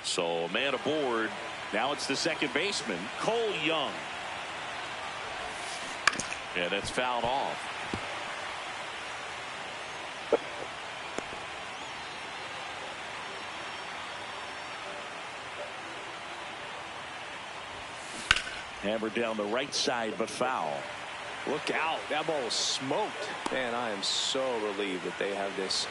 B: So a man aboard. Now it's the second baseman, Cole Young. And it's fouled off. Hammered down the right side, but foul.
C: Look out. That ball was smoked. Man, I am so relieved that they have this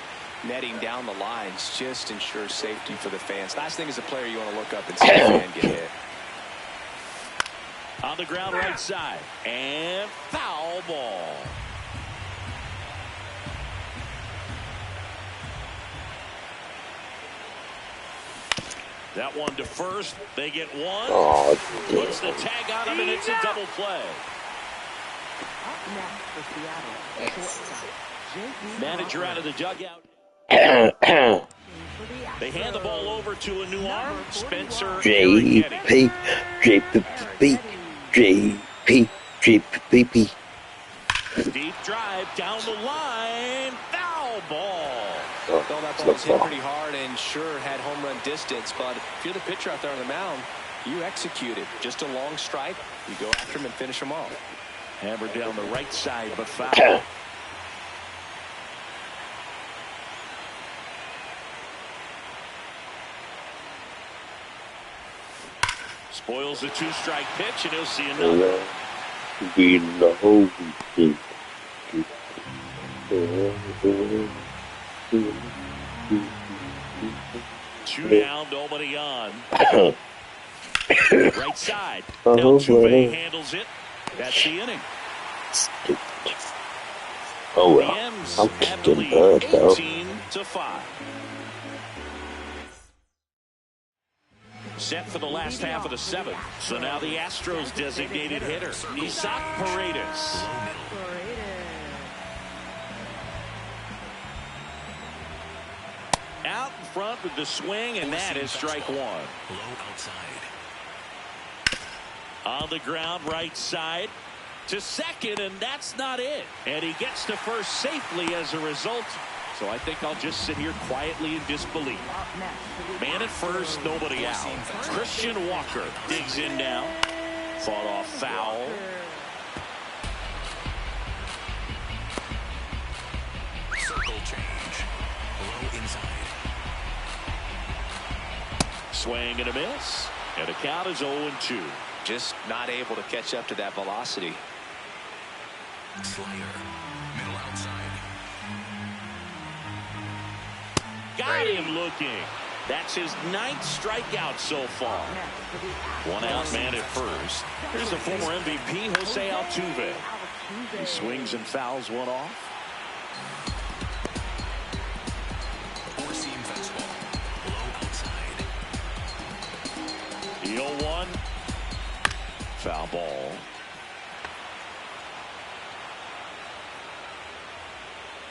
C: netting down the lines. Just ensures safety for the fans. Last thing as a player, you want to look up and see a fan get hit.
B: On the ground right side. And foul ball. That one to first. They get one.
A: Oh,
B: Puts the tag on him, and it's a double play.
F: Up next for Seattle, shortstop, J.P.
B: Manager out of the dugout. They hand the ball over to a new arm, Spencer Arrighetti.
A: JP.
B: Deep drive down the line. Foul ball.
C: Well, that ball was hit pretty hard and sure had home run distance, but if you're the pitcher out there on the mound, you execute it. Just a long strike. You go after him and finish him off.
B: Hammered down the right side, but foul. Spoils the 2-strike pitch, and he'll see another. Two down, nobody on. Right side. Altuve handles it. That's the inning.
A: Oh
B: The
A: well,
B: M's
A: I'm
B: have the
A: kicking
B: lead,
A: butt though.
B: 18-5. Set for the last half of the 7th. So now the Astros designated hitter, Isaac Paredes. Out in front with the swing, and that is strike 1.
E: Low outside.
B: On the ground, right side to second, and that's not it. And he gets to first safely as a result. So I think I'll just sit here quietly in disbelief. Man at first, nobody out. Christian Walker digs in now. Fought off foul.
E: Circle change. Low inside.
B: Swing and a miss. And the count is 0-2.
C: Just not able to catch up to that velocity.
E: Slider. Middle outside.
B: Got him looking. That's his 9th strikeout so far. 1 out, man at first. Here's the former MVP, Jose Altuve. He swings and fouls one off.
E: Four-seam fastball. Low outside.
B: The 0-1. Foul ball.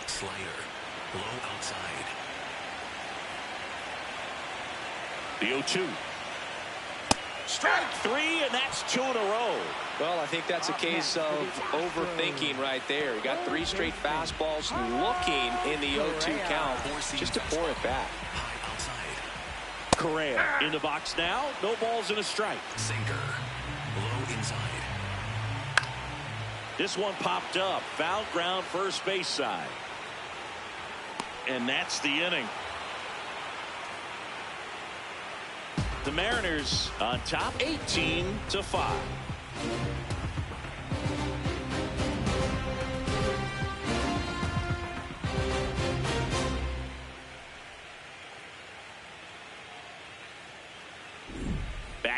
E: Slider. Low outside.
B: The 0-2. Strike 3, and that's 2 in a row.
C: Well, I think that's a case of overthinking right there. You got 3 straight fastballs looking in the 0-2 count just to pour it back.
E: High outside.
B: Correa in the box now. No balls and a strike.
E: Sinker. Low inside.
B: This one popped up. Foul ground first base side. And that's the inning. The Mariners on top 18-5.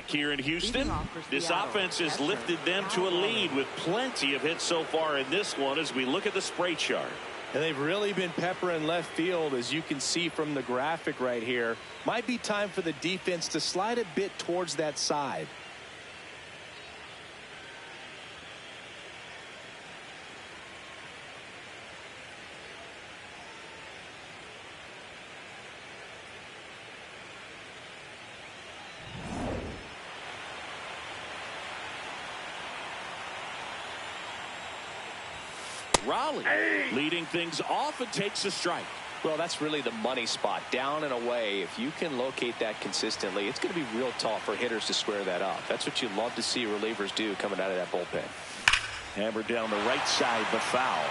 B: back here in Houston. This offense has lifted them to a lead with plenty of hits so far in this one as we look at the spray chart.
C: And they've really been peppering left field, as you can see from the graphic right here. Might be time for the defense to slide a bit towards that side.
B: Raleigh leading things off and takes a strike.
C: Well, that's really the money spot, down and away. If you can locate that consistently, it's going to be real tough for hitters to square that up. That's what you love to see relievers do coming out of that bullpen.
B: Hammered down the right side, the foul.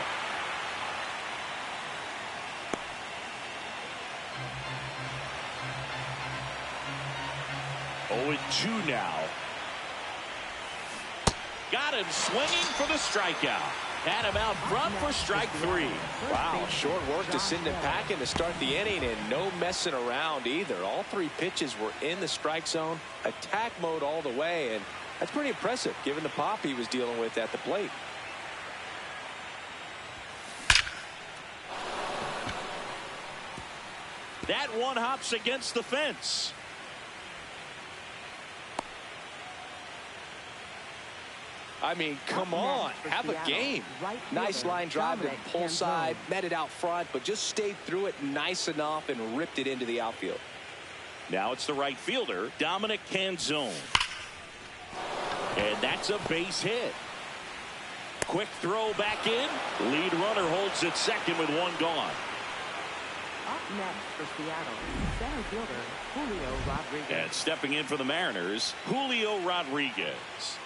B: Oh, 2 now. Got him swinging for the strikeout. Had him out front for strike 3.
C: Wow, short work to send him packing to start the inning, and no messing around either. All 3 pitches were in the strike zone, attack mode all the way, and that's pretty impressive given the pop he was dealing with at the plate.
B: That one hops against the fence.
C: I mean, come on, have a game. Nice line drive to the pull side, met it out front, but just stayed through it nice enough and ripped it into the outfield.
B: Now it's the right fielder, Dominic Canzone. And that's a base hit. Quick throw back in. Lead runner holds at second with 1 gone.
F: Up next for Seattle, center fielder Julio Rodriguez.
B: And stepping in for the Mariners, Julio Rodriguez.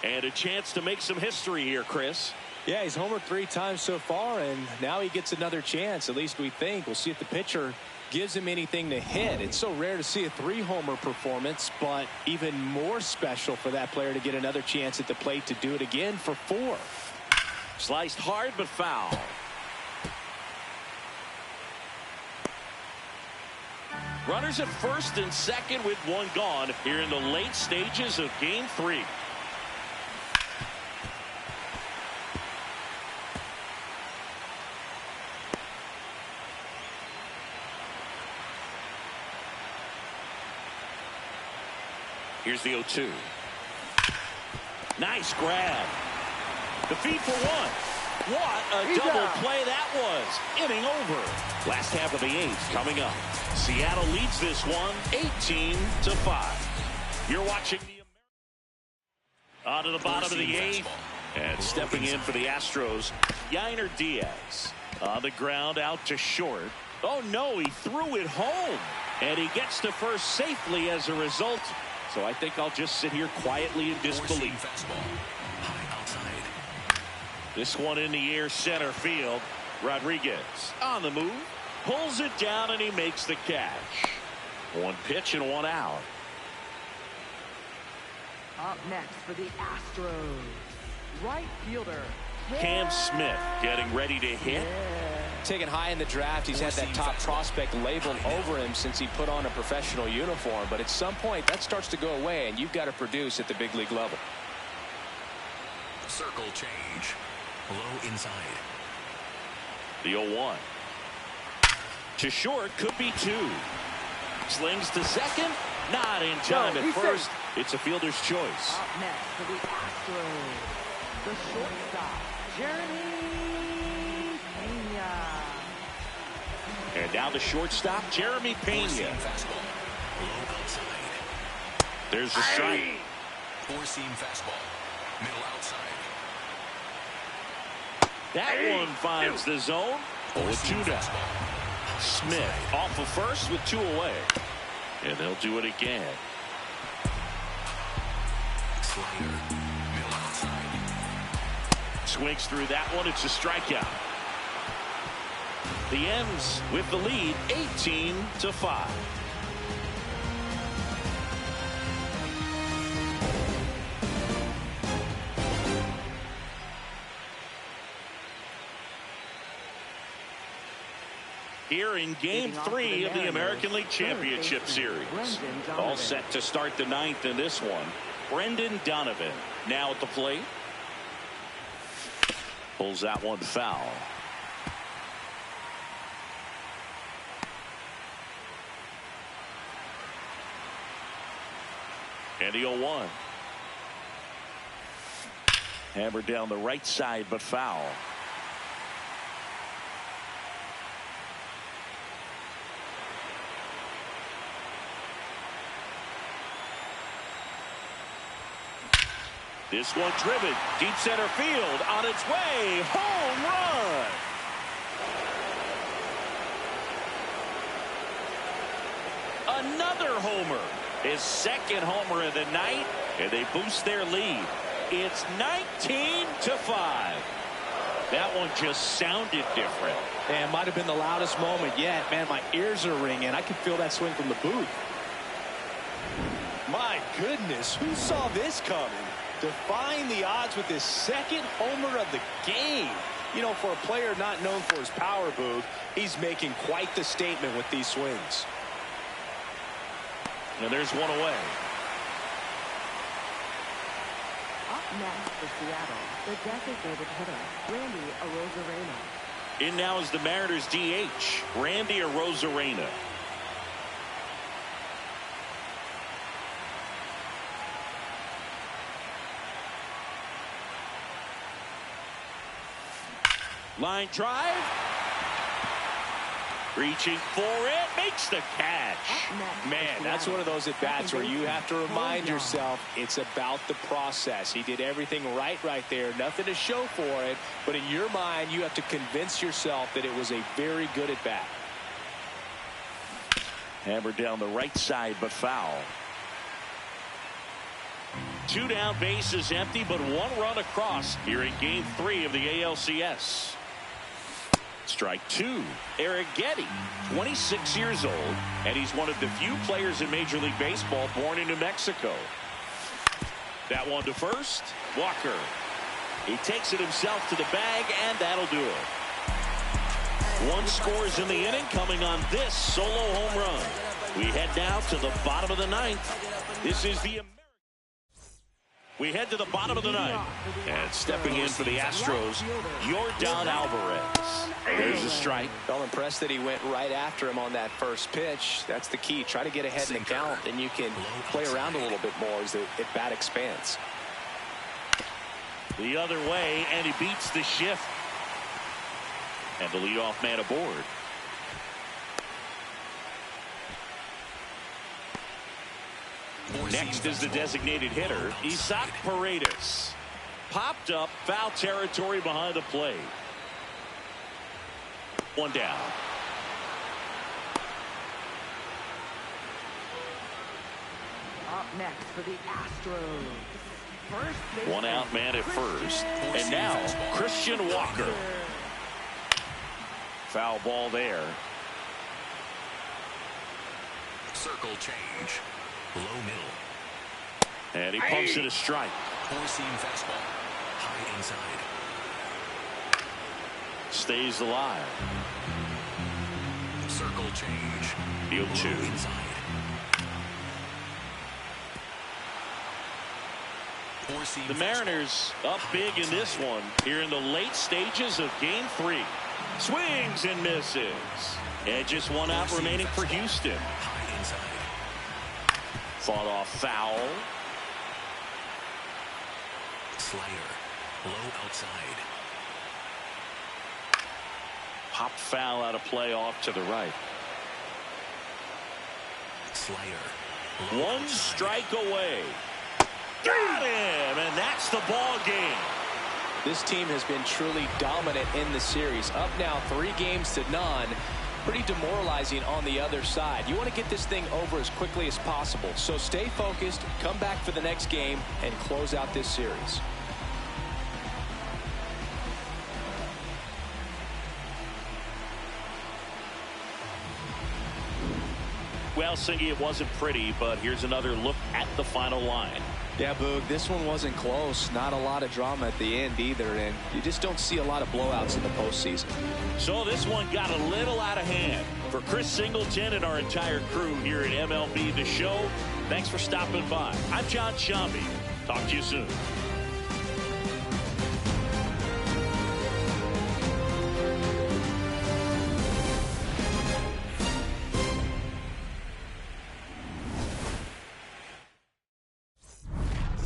B: And a chance to make some history here, Chris.
C: Yeah, he's homered 3 times so far, and now he gets another chance, at least we think. We'll see if the pitcher gives him anything to hit. It's so rare to see a 3-homer performance, but even more special for that player to get another chance at the plate to do it again for 4.
B: Sliced hard but foul. Runners at first and second with 1 gone here in the late stages of game 3. Here's the 0-2. Nice grab. The feed for 1. What a double play that was. Inning over. Last half of the 8th coming up. Seattle leads this one 18-5. You're watching the on to the bottom of the 8th. And stepping in for the Astros, Yainer Diaz. On the ground out to short. Oh no, he threw it home. And he gets to first safely as a result. So I think I'll just sit here quietly in disbelief. This one in the air, center field. Rodriguez on the move. Pulls it down and he makes the catch. 1 pitch and 1 out.
F: Up next for the Astros, right fielder
B: Cam Smith getting ready to hit.
C: Taken high in the draft, he's had that top prospect labeled over him since he put on a professional uniform. But at some point, that starts to go away, and you've got to produce at the big league level.
E: Circle change. Low inside.
B: The 0-1. To short, could be 2. Slings to second. Not in time at first. It's a fielder's choice.
F: Up next for the Astros, the shortstop, Jeremy Pena.
B: And now the shortstop, Jeremy Pena. There's the strike.
E: 4-seam fastball. Middle outside.
B: That one finds the zone. 0-2 now. Smith off of first with 2 away. And they'll do it again.
E: Slider. Middle outside.
B: Swings through that one. It's a strikeout. The M's with the lead 18-5. Here in Game 3 of the American League Championship Series. All set to start the 9th in this one. Brendan Donovan now at the plate. Pulls that one foul. And the 0-1. Hammered down the right side, but foul. This one driven deep center field, on its way, home run. Another homer, his second homer of the night, and they boost their lead. It's 19-5. That one just sounded different.
C: And might have been the loudest moment yet. Man, my ears are ringing. I can feel that swing from the booth. My goodness, who saw this coming? Defying the odds with his second homer of the game. You know, for a player not known for his power, Boog, he's making quite the statement with these swings.
B: And there's one away.
F: Up next for Seattle, the designated hitter, Randy Arozarena.
B: In now is the Mariners DH, Randy Arozarena. Line drive. Reaching for it. Makes the catch.
C: Man, that's one of those at-bats where you have to remind yourself it's about the process. He did everything right there. Nothing to show for it. But in your mind, you have to convince yourself that it was a very good at-bat.
B: Hammered down the right side, but foul. 2 down, bases empty, but 1 run across here in Game 3 of the ALCS. Strike 2. Eric Getty, 26 years old, and he's one of the few players in Major League Baseball born in New Mexico. That one to first. Walker. He takes it himself to the bag, and that'll do it. 1 scores in the inning, coming on this solo home run. We head now to the bottom of the 9th. This is the We head to the bottom of the 9th. And stepping in for the Astros, Yordan Alvarez. There's a strike.
C: Well, impressed that he went right after him on that first pitch. That's the key. Try to get ahead in the count, and you can play around a little bit more as the at-bat expands.
B: The other way, and he beats the shift. And the leadoff man aboard. Next is the designated hitter, Isaac Paredes. Popped up, foul territory behind the plate. 1 down.
F: Up next for the Astros. First
B: 1 out man at first. And now, Christian Walker. Foul ball there.
E: Circle change. Low middle.
B: And he pumps it a strike.
E: 4-seam fastball. High inside.
B: Stays alive.
E: Circle change.
B: The 0-2.
E: Low inside. 4-seam
B: The Mariners up big in this one here in the late stages of Game 3. Swings and misses. And just 1 out remaining for Houston.
E: High inside.
B: Fought off foul.
E: Slider. Low outside.
B: Pop foul out of play off to the right.
E: Slider.
B: 1 strike away. Got him, and that's the ball game.
C: This team has been truly dominant in the series. Up now 3-0. Pretty demoralizing on the other side. You want to get this thing over as quickly as possible. So stay focused, come back for the next game, and close out this series.
B: Well, Singy, it wasn't pretty, but here's another look at the final line.
C: Yeah, Boog, this one wasn't close. Not a lot of drama at the end either, and you just don't see a lot of blowouts in the postseason.
B: So this one got a little out of hand. For Chris Singleton and our entire crew here at MLB The Show, Thanks for stopping by. I'm John Shambi. Talk to you soon.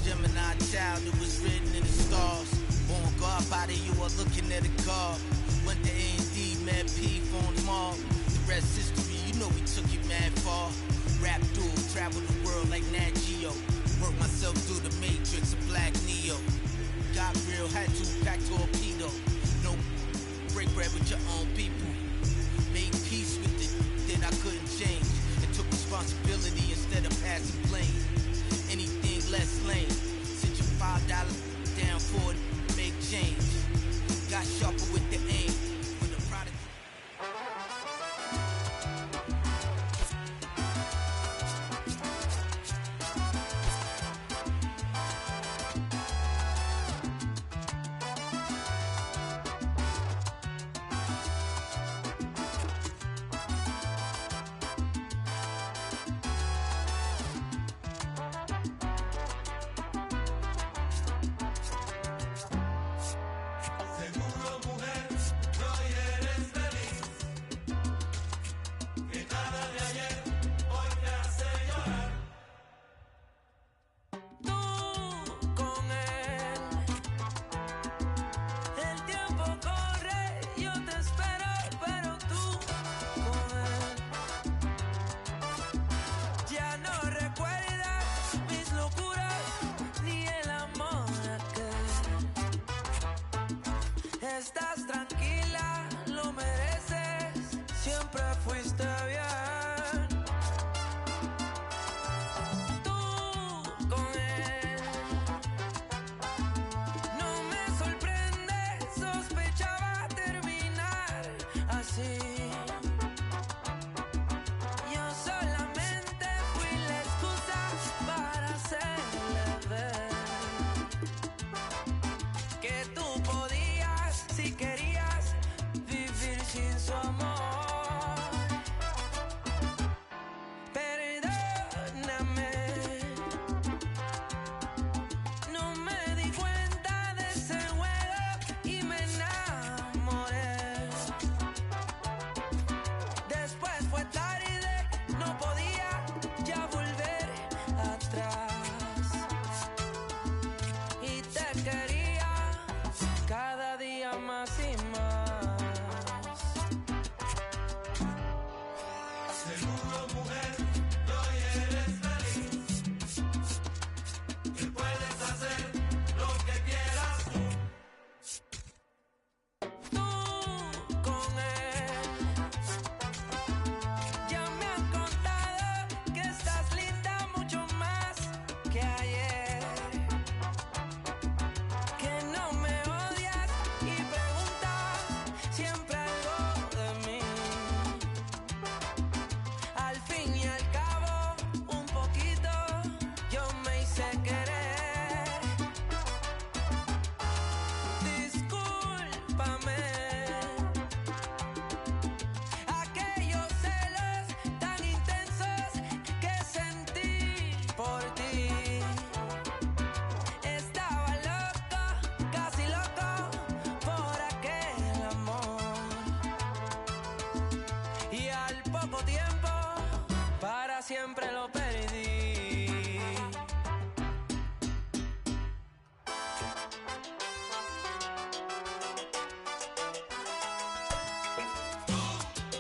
G: Gemini child, it was written in the stars. Born God body, you are looking at a car. Went to A&D, mad P, phone mom. The rest history, you know we took it mad far. Rap duel, travel the world like Nat Geo. Work myself through the matrix of Black Neo. Got real, had to pack torpedo. No break bread with your own people. Made peace with it that I couldn't change. And took responsibility instead of passing blame. Anything less lame. Sent you $5 down for it, make change. Got sharper with the aim. With the product.
H: Estás tranquila, lo mereces, siempre fuiste bien. Tú con él, no me sorprende, sospechaba terminar así. Yo solamente fui la excusa para hacerle ver que tú podías, si querías, vivir sin su amor. Perdóname, no me di cuenta de ese juego y me enamoré. Después fue tarde, no podía ya volver atrás. Y te quería cada día más y más.
G: Seguro, mujer, que hoy eres feliz. Que puedes hacer lo que quieras tú.
H: Tú con él, ya me han contado que estás linda mucho más que ayer. Que no me odias y preguntas siempre algo de mí. Al fin y al cabo, un poquito yo me hice querer. Discúlpame aquellos celos tan intensos que sentí por ti. Estaba loco, casi loco por aquel amor. Y al poco tiempo, para siempre lo perdí.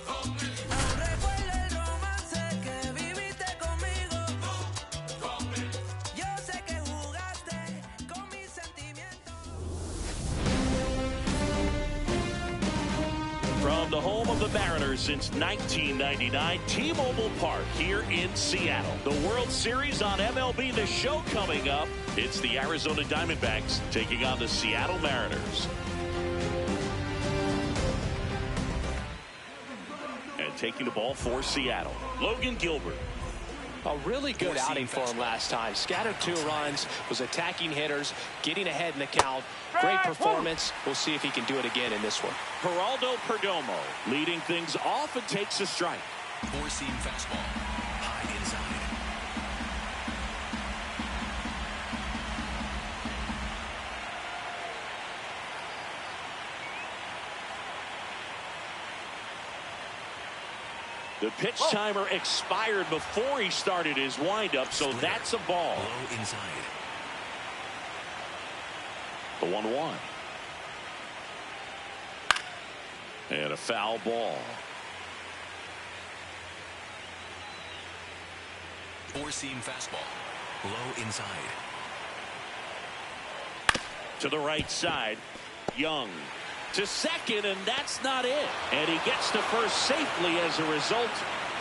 H: Aún recuerdo el romance que viviste conmigo. Yo sé que jugaste con mis sentimientos.
B: From the home of the Mariners since 1999, T-Mobile Park here in Seattle. The World Series on MLB The Show coming up. It's the Arizona Diamondbacks taking on the Seattle Mariners. And taking the ball for Seattle, Logan Gilbert.
C: A really good outing for him last time. Scattered 2 runs, was attacking hitters, getting ahead in the count. Great performance. We'll see if he can do it again in this one.
B: Geraldo Perdomo leading things off and takes a strike.
E: 4-seam fastball. High inside.
B: The pitch timer expired before he started his windup, so that's a ball.
E: Low inside.
B: The 1-1. And a foul ball.
E: Four-seam fastball. Low inside.
B: To the right side. Young to second, and that's not it. And he gets to first safely as a result.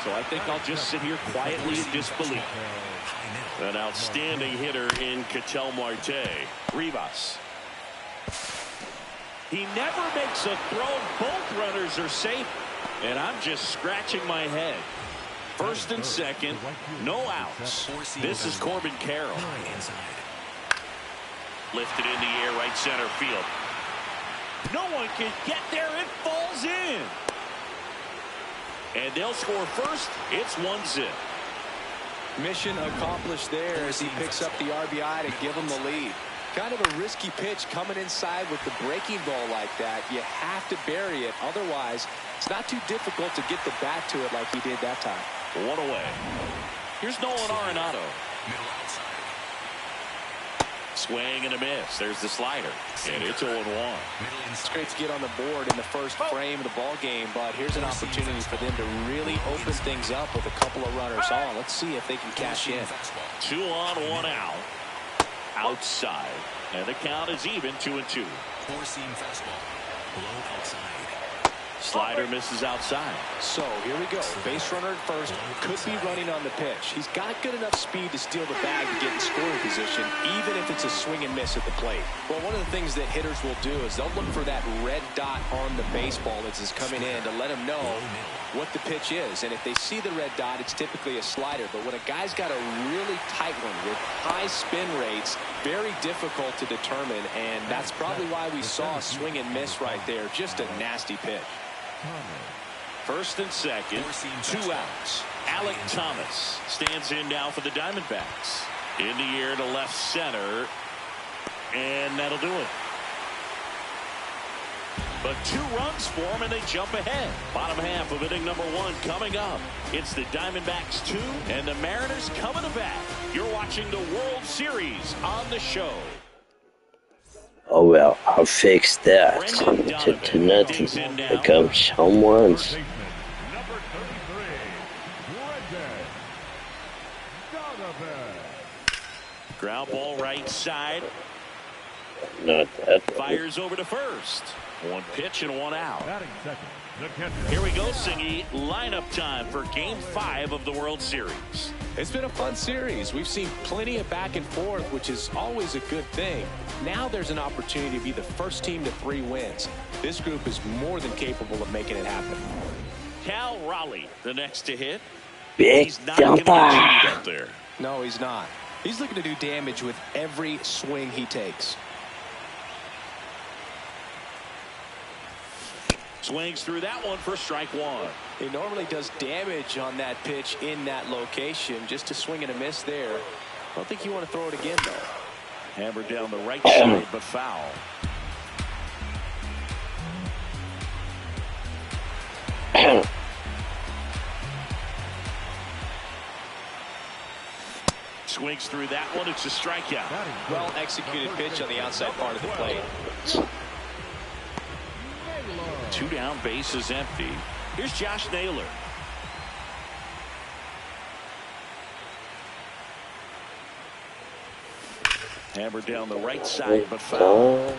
B: So I think I'll just sit here quietly in disbelief. An outstanding hitter in Ketel Marte. Rivas. He never makes a throw. Both runners are safe. And I'm just scratching my head. First and second, no outs. This is Corbin Carroll. Lifted in the air, right center field. No one can get there. It falls in. And they'll score first. It's 1-0.
C: Mission accomplished there as he picks up the RBI to give him the lead. Kind of a risky pitch coming inside with the breaking ball like that. You have to bury it. Otherwise, it's not too difficult to get the bat to it like he did that time.
B: One away. Here's Nolan Arenado.
E: Middle outside.
B: Swing and a miss. There's the slider. And it's 0-1.
C: It's great to get on the board in the first frame of the ball game, but here's an opportunity for them to really open things up with a couple of runners on. Let's see if they can cash in.
B: 2 on, 1 out. Outside. And the count is even, 2-2.
E: Four-seam fastball. Low outside.
B: Slider misses outside.
C: So here we go. Base runner at first. Could be running on the pitch. He's got good enough speed to steal the bag to get in scoring position, even if it's a swing and miss at the plate. Well, one of the things that hitters will do is they'll look for that red dot on the baseball as it's coming in to let them know what the pitch is. And if they see the red dot, it's typically a slider. But when a guy's got a really tight one with high spin rates, very difficult to determine. And that's probably why we saw a swing and miss right there. Just a nasty pitch.
B: First and second, 2 outs. Alec Thomas stands in now for the Diamondbacks. In the air to left center. And that'll do it. But 2 runs for him, and they jump ahead. Bottom half of inning number 1 coming up. It's the Diamondbacks 2 and the Mariners coming to bat. You're watching the World Series on the show.
A: Oh well, I'll fix that. To nothing. Here comes home runs.
B: Ground ball right side.
A: Not that.
B: Fires over to first. 1 pitch and 1 out. Here we go, Singy. Lineup time for Game 5 of the World Series.
C: It's been a fun series. We've seen plenty of back and forth, which is always a good thing. Now there's an opportunity to be the first team to 3 wins. This group is more than capable of making it happen.
B: Cal Raleigh, the next to hit.
A: Big
B: He's not going to get cheated up there.
C: No, he's not. He's looking to do damage with every swing he takes.
B: Swings through that one for strike 1.
C: He normally does damage on that pitch in that location. Just a swing and a miss there. I don't think you want to throw it again, though.
B: Hammered down the right side, but foul. Swings through that one. It's a strikeout.
C: Well executed pitch on the outside part of the plate.
B: 2 down, base is empty. Here's Josh Naylor. Hammered down the right side, but foul.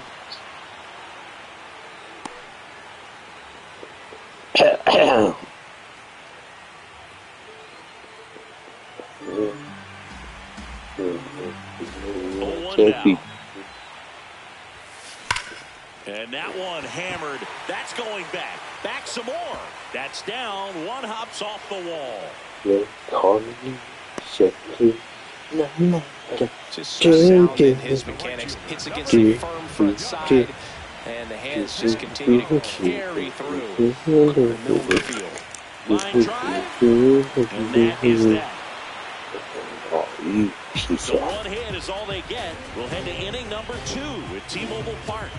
B: And that one hammered. That's going back. Back some more. That's down. 1 hops off the wall.
C: Just so sound in his mechanics. Hits against a firm front side. And the hands just continue to carry through the middle of the field.
B: Line drive. And that is that. So 1 hit is all they get. We'll head to inning number 2 at T-Mobile Park.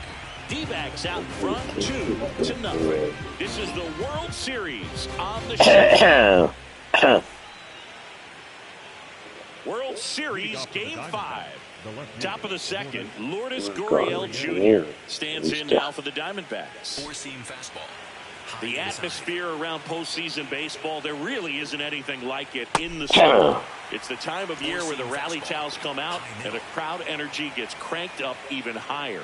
B: D-backs out in front 2-0. This is the World Series on the show. World Series Game 5. Top of the second, Lourdes Gurriel Jr. stands in now for the Diamondbacks.
E: Four-seam fastball.
B: The atmosphere around postseason baseball, there really isn't anything like it in the summer. It's the time of year where the rally towels come out and the crowd energy gets cranked up even higher.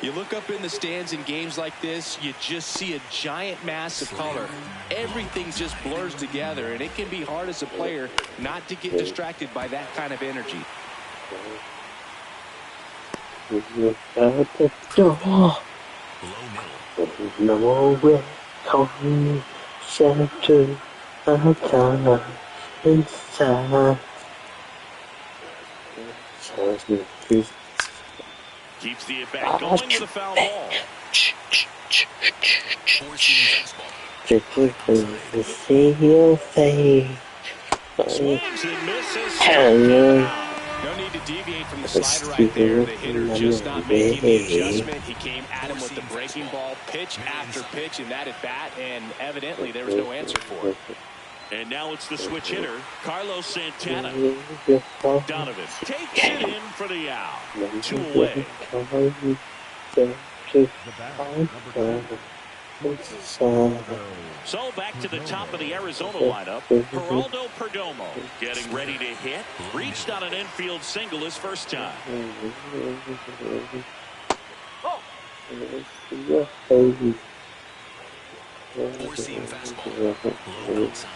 C: You look up in the stands in games like this, you just see a giant mass of color. Everything just blurs together, and it can be hard as a player not to get distracted by that kind of energy.
A: No way, come, shelter, time, inside.
B: Keeps the at-bat going with a foul ball.
A: See your face.
B: Swings and misses.
C: No need to deviate from the slider right there. The hitter just not making the adjustment. He came at him with the breaking ball, pitch after pitch in that at-bat, and evidently there was no answer for it.
B: And now it's the switch hitter, Carlos Santana. Donovan takes it in for the out. 2 away. So back to the top of the Arizona lineup. Geraldo Perdomo getting ready to hit. Reached on an infield single his first time.
E: Four-seam fastball. Low outside.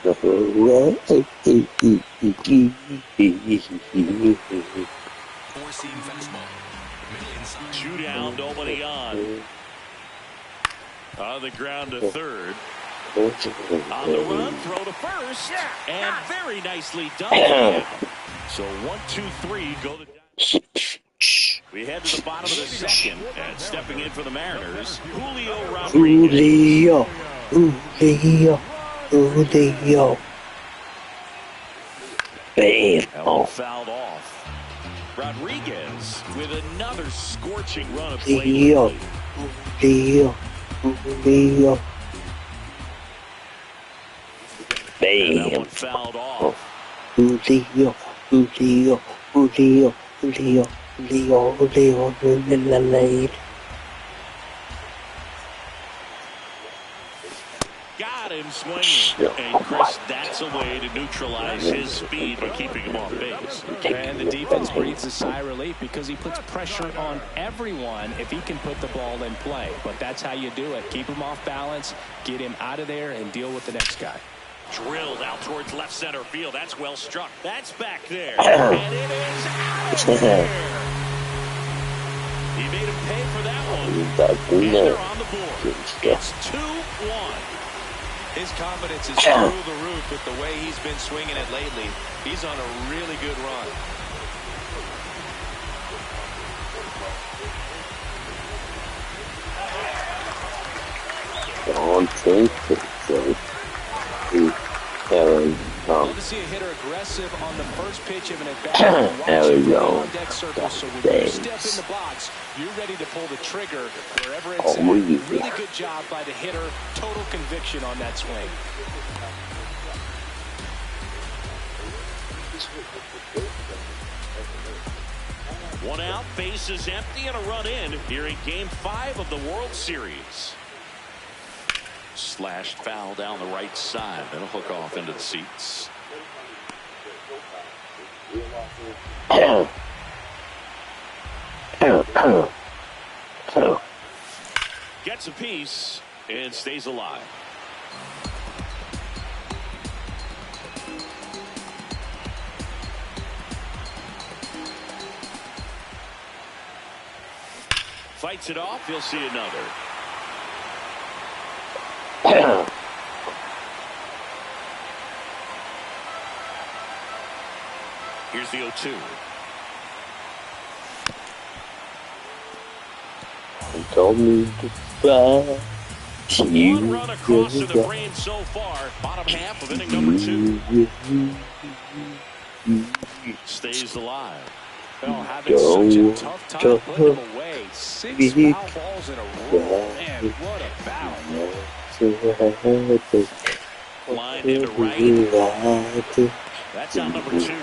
A: Four-seam
E: fastball. Middle inside.
B: 2 down, nobody on. On the ground to third. On the run, throw to first. And very nicely done. So 1, 2, 3, go to... We head to the bottom of the second. And stepping in for the Mariners, Julio Rodriguez.
A: Julio. Bam.
B: Oh, fouled off. Rodriguez with another scorching run of play.
A: Julio.
B: And that
A: Bam.
B: one fouled off.
A: Julio.
B: Got him swinging. And Chris, that's a way to neutralize his speed by keeping him off base.
C: And the defense breathes a sigh of relief because he puts pressure on everyone if he can put the ball in play. But that's how you do it. Keep him off balance, get him out of there, and deal with the next guy.
B: Drilled out towards left center field. That's well struck. That's back there. And it is out of there. He made him pay for that one. And they're on the board. It's 2-1.
C: His confidence is through the roof with the way he's been swinging it lately. He's on a really good run. Love to see a hitter aggressive on the first pitch of an at-bat.
A: There we go.
C: On-deck circle, so when you step in the box, you're ready to pull the trigger wherever it's at. Really good job by the hitter. Total conviction on that swing.
B: One out, bases empty, and a run in here in Game 5 of the World Series. Slashed foul down the right side. That'll hook off into the seats. Gets a piece and stays alive. Fights it off. He'll see another. Here's the 0-2.
A: Told me to fly to you.
B: One run across to the brain so far. Bottom half of inning number 2. Stays alive.
C: Well, having such a tough time putting them away. 6 foul balls in a row. Man, what a battle.
B: Line into right. That's out number 2.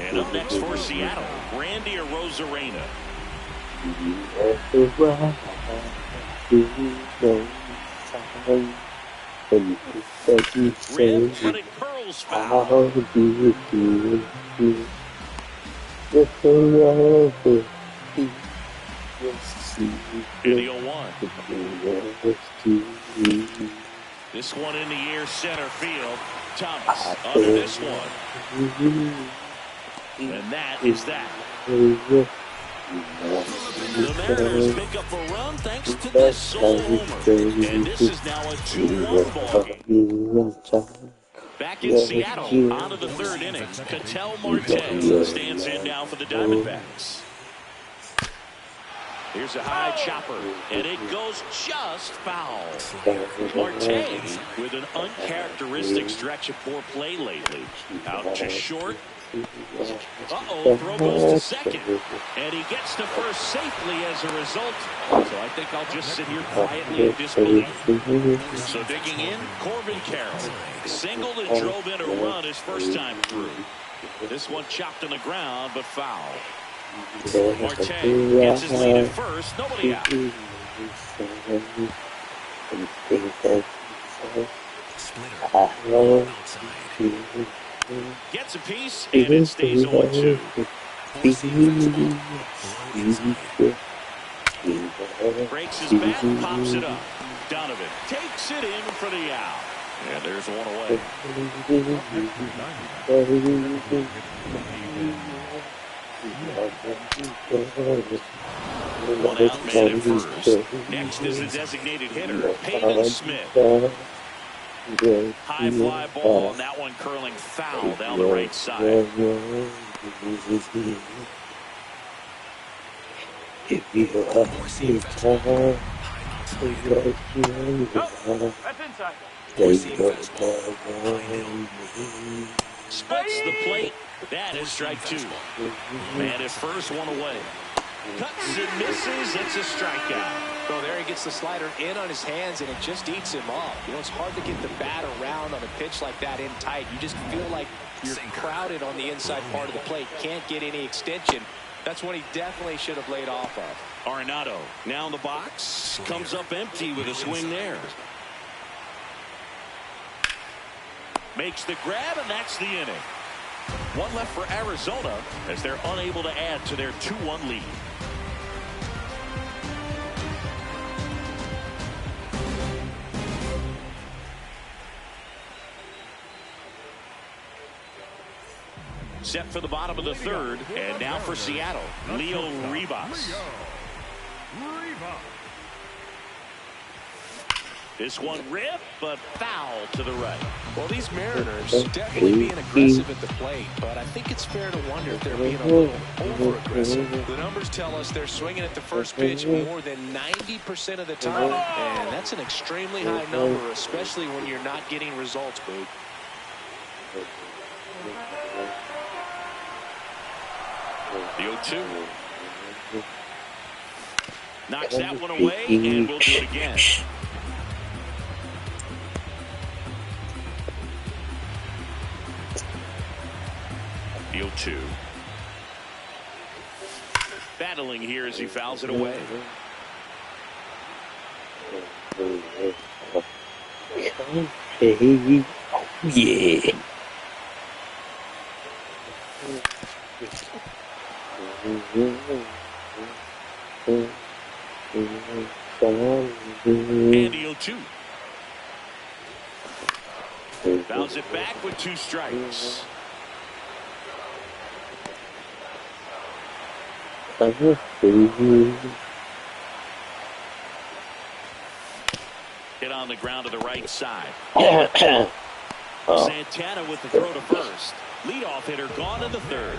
B: And up next for Seattle, Randy Arozarena. Red, but it curls foul. Video 1. This one in the air, center field. Thomas under this one. And that is that. The Mariners pick up a run thanks to this solo homer. And this is now a 2-1 ball game. Back in Seattle, on to the 3rd inning. Ketel Marte stands in now for the Diamondbacks. Here's a high chopper, and it goes just foul. Marte with an uncharacteristic stretch of poor play lately. Out to short. Uh-oh, throw goes to second. And he gets to first safely as a result. So I think I'll just sit here quietly in disbelief. So digging in, Corbin Carroll. Singled and drove in a run his first time through. This one chopped on the ground, but foul. Marte gets his lead at first, nobody out. Gets a piece, and it stays 0-2. Breaks his bat, pops it up. Donovan takes it in for the out. And there's one away. One out, man at first. Next is the designated hitter, Peyton Smith. High fly ball, and that one curling foul down the right side.
A: If you have
D: That's inside.
B: Splits the plate. That is strike 2. Man at first, one away. Cuts and misses. It's a strikeout.
C: So there he gets the slider in on his hands, and it just eats him up. You know, it's hard to get the bat around on a pitch like that in tight. You just feel like you're crowded on the inside part of the plate. Can't get any extension. That's what he definitely should have laid off of.
B: Arenado now in the box. Comes up empty with a swing there. Makes the grab, and that's the inning. One left for Arizona as they're unable to add to their 2-1 lead. Set for the bottom of the 3rd, and now for Seattle, Leo Rivas. This one ripped, but foul to the right.
C: Well, these Mariners definitely being aggressive at the plate, but I think it's fair to wonder if they're being a little over-aggressive. The numbers tell us they're swinging at the first pitch more than 90% of the time, and that's an extremely high number, especially when you're not getting results, Boog.
B: The 0-2. Knocks that one away, and we'll do it again. The 0-2. Battling here as he fouls it away.
A: yeah.
B: And the 0-2. Bounce it back with 2 strikes. Hit on the ground to the right side. Santana with the throw to first. Leadoff hitter gone in the 3rd.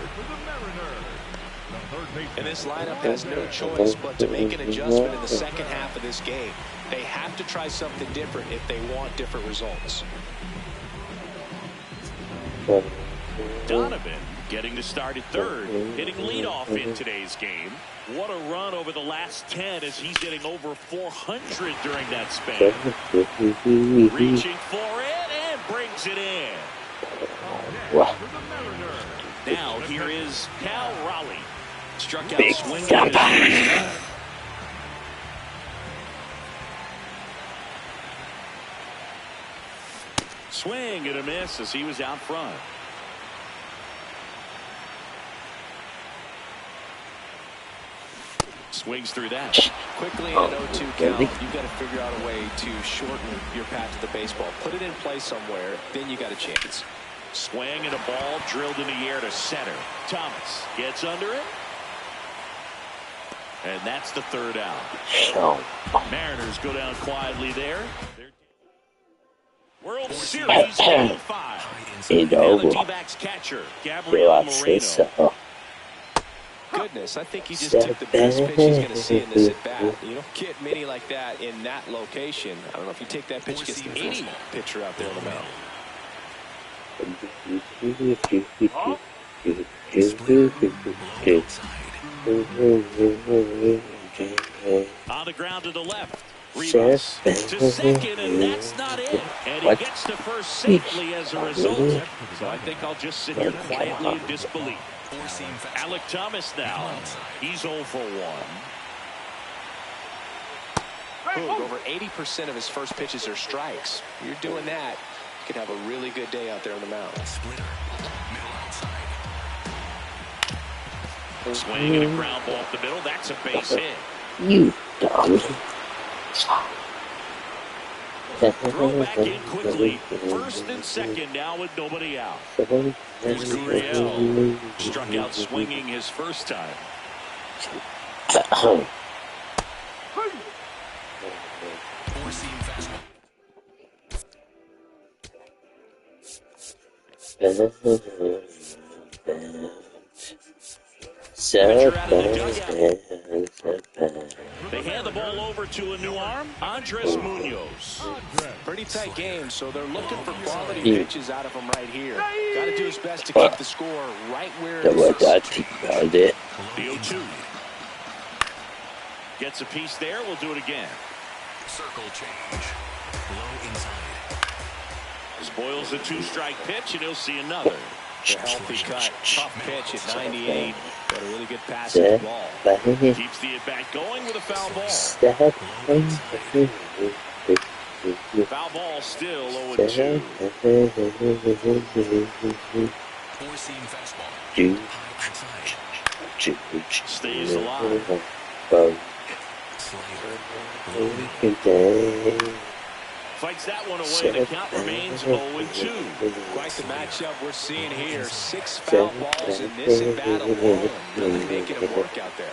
C: And this lineup has no choice but to make an adjustment in the second half of this game. They have to try something different if they want different results.
B: Donovan getting to start at third, hitting leadoff in today's game. What a run over the last 10 as he's hitting over 400 during that span. Reaching for it and brings it in. Now here is Cal Raleigh. Struck out swinging at his first time. Swing and a miss as he was out front. Swings through that.
C: Quickly in an 0-2 count, you've got to figure out a way to shorten your path to the baseball. Put it in play somewhere, then you got a chance.
B: Swing and a ball drilled in the air to center. Thomas gets under it. And that's the third out. Mariners go down quietly there. World Series Game 5. Now the D-backs catcher, Gabriel Moreno.
C: Goodness, I think he just took the best pitch he's going to see in this at-bat. You don't get many like that in that location. I don't know if you take that pitch against any pitcher out there on the mound.
B: On the ground to the left. Rivas to second, and that's not it. And he gets to first safely as a result. So I think I'll just sit here quietly in disbelief. Alec Thomas now. He's 0 for 1.
C: Over 80% of his first pitches are strikes. You're doing that, you could have a really good day out there on the mound.
B: Swing and a ground ball up the middle. That's a base hit.
A: You dumb.
B: Throw back in quickly. First and second now with nobody out. Here's Gurriel. Struck out swinging his first time. They hand the ball over to a new arm, Andres Munoz.
C: Pretty tight game, so they're looking for quality pitches out of him right here. Got to do his best to keep the score right where it is.
B: The 0-2. Gets a piece there. We'll do it again.
E: Circle change. Low inside.
B: Spoils the 2-strike pitch, and he'll see another.
C: A healthy cut. Tough pitch at 98. Got a really good pass at the ball.
B: Keeps the at-bat going with a foul ball. Foul ball still 0-2.
E: Four-seam fastball.
B: Stays alive. Fights that one away. The count remains 0-2.
C: Quite the matchup we're seeing here. 6 foul balls in this at-bat alone. Really making it work out there.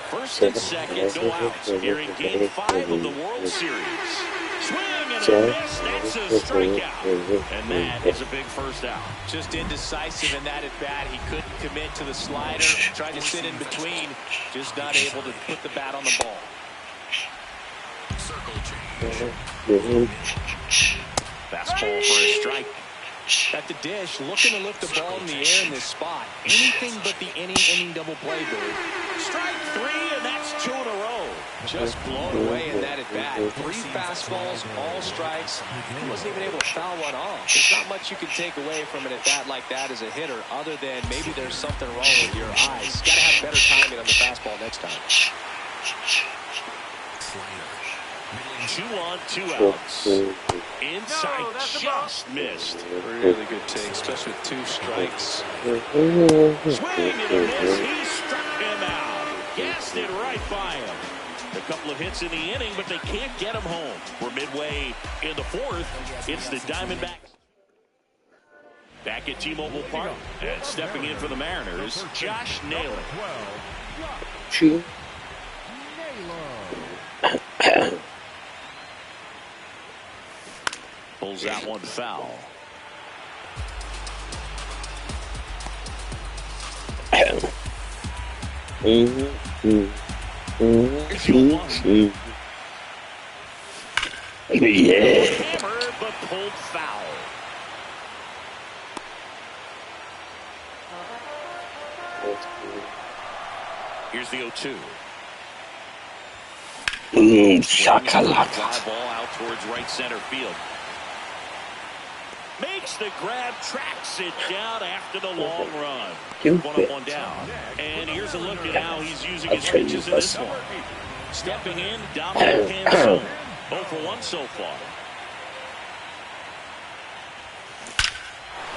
B: First and second, no outs here in Game 5 of the World Series. Swing and a miss. That's a strikeout. And that is a big first out.
C: Just indecisive in that at-bat. He couldn't commit to the slider. Tried to sit in between. Just not able to put the bat on the ball.
E: Circle change.
B: Fastball for a strike.
C: At the dish, looking to lift the ball in the air in this spot. Anything but the inning double play, Billy.
B: Strike 3, and that's 2 in a row.
C: Just blown away in that at-bat. 3 fastballs, all strikes. He wasn't even able to foul one off. There's not much you can take away from an at-bat like that as a hitter, other than maybe there's something wrong with your eyes. Got to have better timing on the fastball next time.
B: 2 on, 2 outs. Inside, just missed.
C: Really good take, especially with 2 strikes.
B: Swing and a miss. He struck him out. Gassed it right by him. A couple of hits in the inning, but they can't get him home. We're midway in the 4th. It's the Diamondbacks. Back at T-Mobile Park. And stepping in for the Mariners, Josh Naylor. Pulls that one foul.
A: Yeah.
B: Hammered but pulled foul. Here's the 0-2.
A: Boom, shakalaka.
B: Fly ball out towards right center field. Makes the grab, tracks it down after the long run. One up, one down. And here's a look at how he's using his pitches in this one. Stepping in, down the left-hand zone. 0 for 1 so far.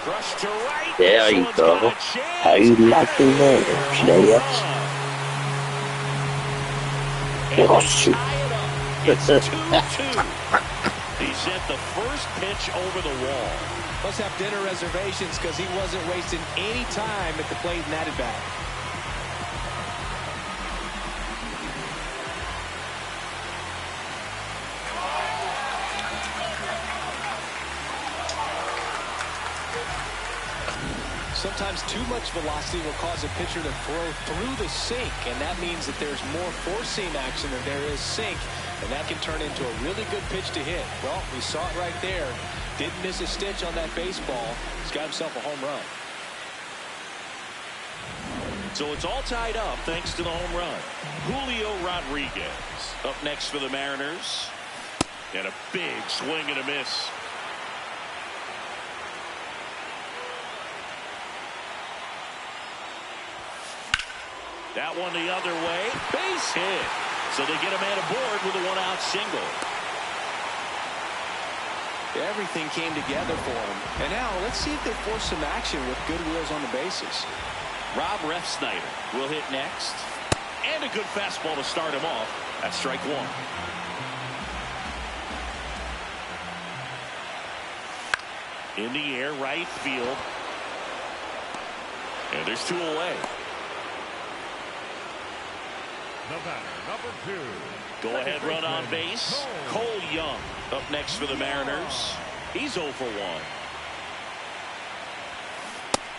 B: Crushed to right.
A: There you go. How you liking that, players? Oh, shoot.
B: It's 2-2. He sent the first pitch over the wall.
C: Must have dinner reservations because he wasn't wasting any time at the plate in that at bat. Sometimes too much velocity will cause a pitcher to throw through the sink, and that means that there's more four-seam action than there is sink, and that can turn into a really good pitch to hit. Well, we saw it right there. Didn't miss a stitch on that baseball. He's got himself a home run.
B: So it's all tied up thanks to the home run. Julio Rodriguez up next for the Mariners. And a big swing and a miss. That one the other way. Base hit. So they get a man aboard with a one-out single.
C: Everything came together for him. And now let's see if they force some action with good wheels on the bases.
B: Rob Refsnyder will hit next. And a good fastball to start him off. That's strike one. In the air, right field. And there's two away.
I: The batter, number 2.
B: Go ahead run on base. Cole Young up next for the Mariners. He's 0 for 1.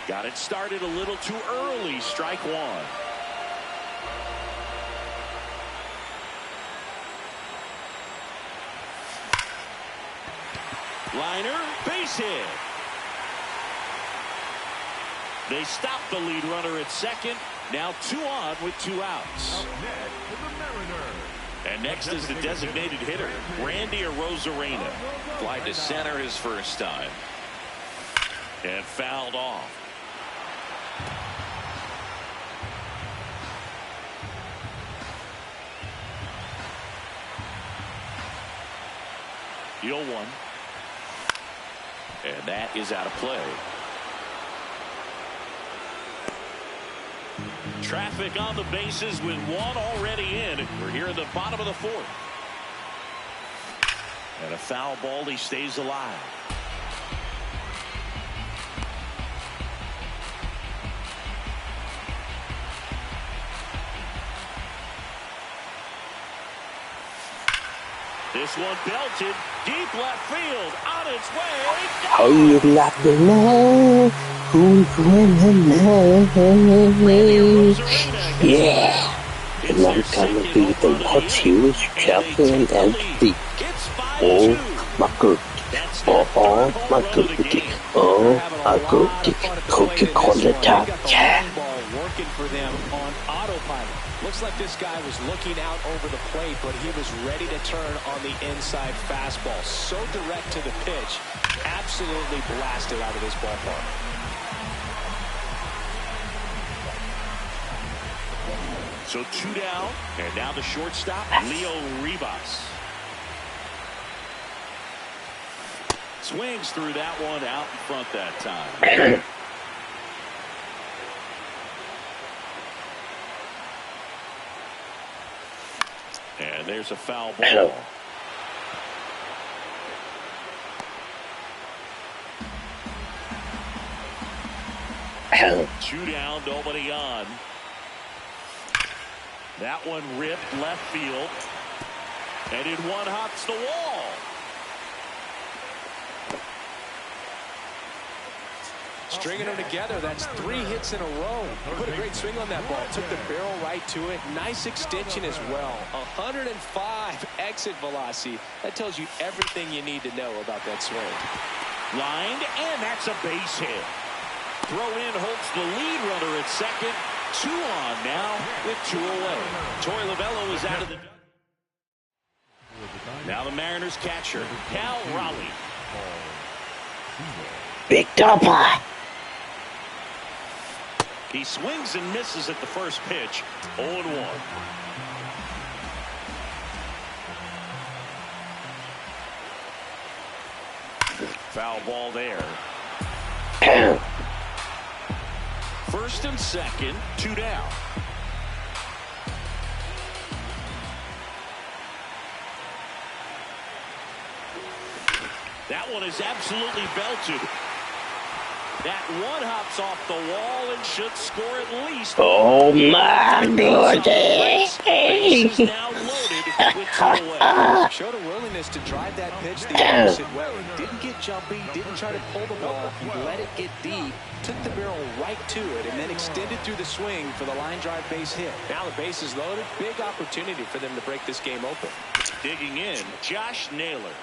B: Got it started a little too early. Strike one. Liner, base hit. They stop the lead runner at second. Now 2 on with 2 outs. And next is the designated hitter, Randy Arozarena. Fly to center his first time. And fouled off. The 0-1. And that is out of play. Traffic on the bases with one already in. We're here in the bottom of the 4th. And a foul ball. He stays alive. This one belted deep left field on its way.
A: How you like the love? Who's winning now? Yeah. And I'm gonna be the World Series champion and the oh my goodness. Oh my goodness. Oh my goodness. Coca-Cola time. Yeah.
C: Working for them on autopilot. Looks like this guy was looking out over the plate, but he was ready to turn on the inside fastball. So direct to the pitch. Absolutely blasted out of this ballpark.
B: So 2 down, and now the shortstop, Leo Rivas. Swings through that one out in front that time. And there's a foul ball. Two down, nobody on. That one ripped left field. And in one hops the wall.
C: stringing them together. That's 3 hits in a row. He put a great swing on that ball. Took the barrel right to it. Nice extension as well. 105 exit velocity. That tells you everything you need to know about that swing.
B: Lined, and that's a base hit. Throw in Holtz, the lead runner at second. 2 on now with 2 away. Torey Lovullo is out of the... Now the Mariners catcher, Cal Raleigh.
A: Big Dopper.
B: He swings and misses at the first pitch. 0-1. Foul ball there. First and second, 2 down. That one is absolutely belted. That one hops off the wall and should score at least.
A: Oh my goodness.
B: Base is now loaded with 2 away.
C: Showed a willingness to drive that pitch the opposite way. Didn't get jumpy, didn't try to pull the ball. He let it get deep, took the barrel right to it, and then extended through the swing for the line drive base hit. Now the base is loaded. Big opportunity for them to break this game open.
B: Digging in, Josh Naylor.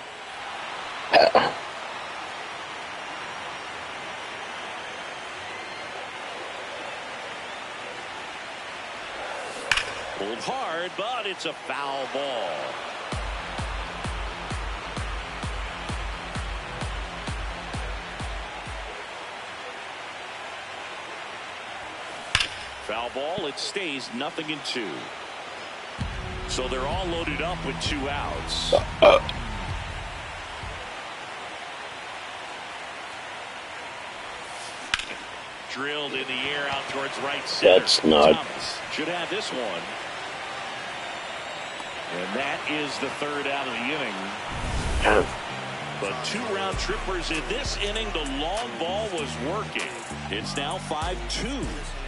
B: Pulled hard, but it's a foul ball. Foul ball, it stays 0-2. So they're all loaded up with 2 outs. Drilled in the air out towards right center.
A: That's not.
B: Thomas should have this one. And that is the 3rd out of the inning. But 2 round trippers in this inning. The long ball was working. It's now 5-2.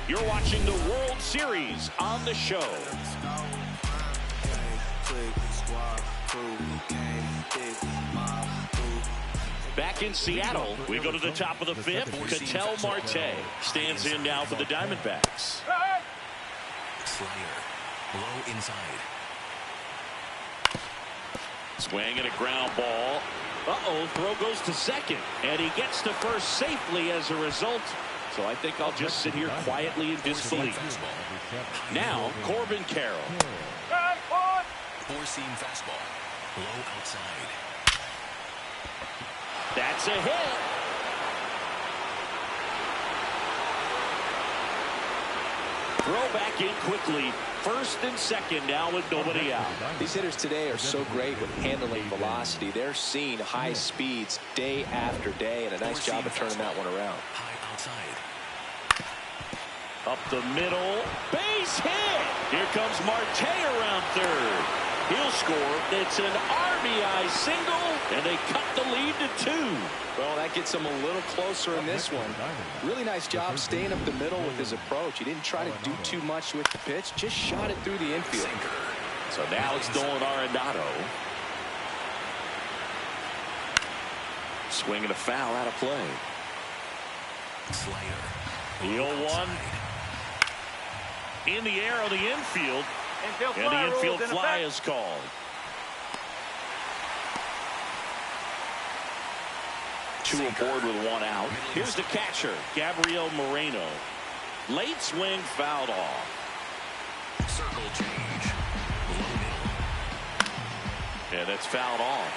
B: You're watching the World Series on the show. Back in Seattle, we go to the top of the 5th. Ketel Marte stands in now for the Diamondbacks.
E: Slider. Low inside.
B: Swing and a ground ball. Throw goes to second. And he gets to first safely as a result. So I think I'll just sit here quietly in disbelief. Now, Corbin Carroll.
E: 4-seam fastball. Low outside.
B: That's a hit. Throw back in quickly. First and second now with nobody out.
C: These hitters today are so great with handling velocity. They're seeing high speeds day after day, and a nice job of turning that one around.
E: High outside.
B: Up the middle. Base hit. Here comes Marte around third. He'll score. It's an RBI single, and they cut the lead to 2.
C: Well, that gets him a little closer in this one. Really nice job staying up the middle with his approach. He didn't try to do too much with the pitch, just shot it through the infield.
B: So now it's Nolan Arenado. Swinging a foul out of play.
E: Slider.
B: The 0-1 in the air on the infield. And the infield fly is called. 2 aboard with 1 out. Here's the catcher, Gabriel Moreno. Late swing fouled off.
E: Circle change. Low middle.
B: And it's fouled off.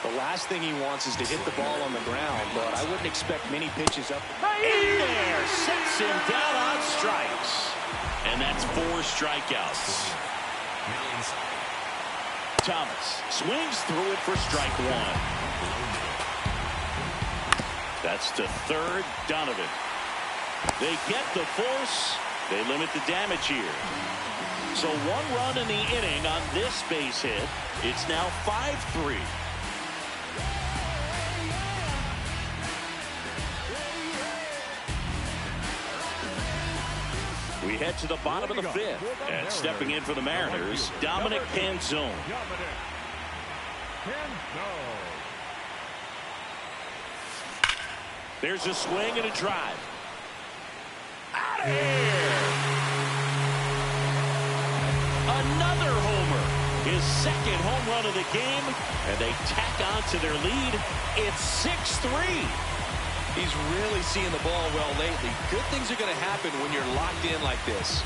C: The last thing he wants is to hit the ball on the ground, but I wouldn't expect many pitches up.
B: In there, sets him down on strikes. And that's 4 strikeouts. Thomas swings through it for strike 1. That's to third, Donovan. They get the force. They limit the damage here. So 1 run in the inning on this base hit. It's now 5-3. We head to the bottom of the 5th. And stepping in for the Mariners, Dominic Panzone. There's a swing and a drive. Out of here. Another homer. His second home run of the game, and they tack on to their lead. It's 6-3.
C: He's really seeing the ball well lately. Good things are going to happen when you're locked in like this.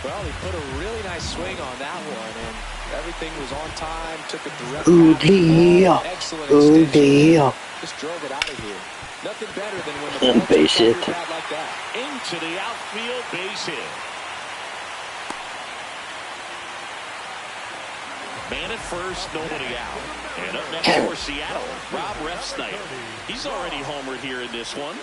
C: Well, he put a really nice swing on that one, and everything was on time. Took a direct path. Excellent extension. Just drove it out of here. Nothing better than when the ball
A: base hit.
B: like that. Into the outfield, base hit. Man at first, nobody out. And up next for Seattle, Rob Refsnyder. He's already homered here in this one.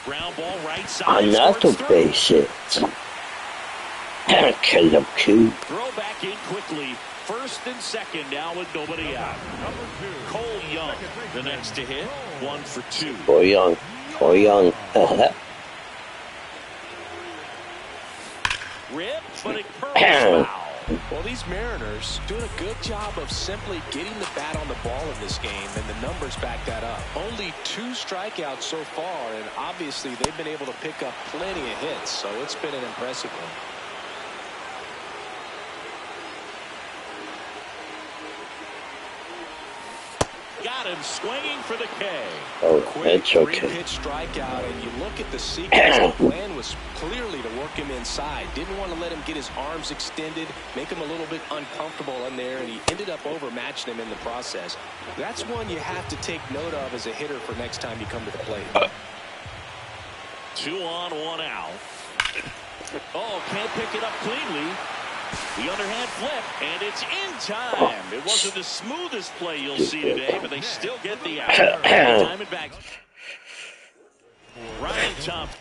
B: Ground ball right side.
A: Another base hit. Killer Q.
B: Throw back in quickly. First and second now with nobody out. Cole Young, the next to hit. 1 for 2.
A: Cole Young. Cole Young.
B: Rip, but it curls foul.
C: Well, these Mariners doing a good job of simply getting the bat on the ball in this game, and the numbers back that up. Only 2 strikeouts so far, and obviously they've been able to pick up plenty of hits, so it's been an impressive one.
B: Got him swinging for the K.
A: Oh,
C: Quick
A: that's okay.
C: 3-pitch strikeout, and you look at the sequence. The plan was clearly to work him inside. Didn't want to let him get his arms extended, make him a little bit uncomfortable in there, and he ended up overmatching him in the process. That's one you have to take note of as a hitter for next time you come to the plate.
B: 2 on, 1 out. Oh, can't pick it up cleanly. The underhand flip, and it's in time. It wasn't the smoothest play you'll see today, but they still get the out. Diamondbacks. Ryan Thompson.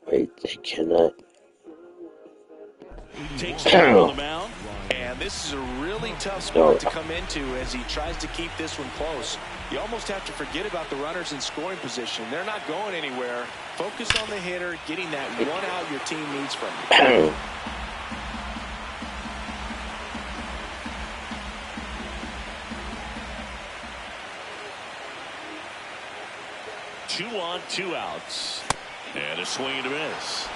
A: Wait, they cannot.
B: Takes it on the mound. And this is a really tough spot to come into as he tries to keep this one close. You almost have to forget about the runners in scoring position. They're not going anywhere. Focus on the hitter, getting that one out your team needs from you. 2 on, 2 outs. And a swing and a miss.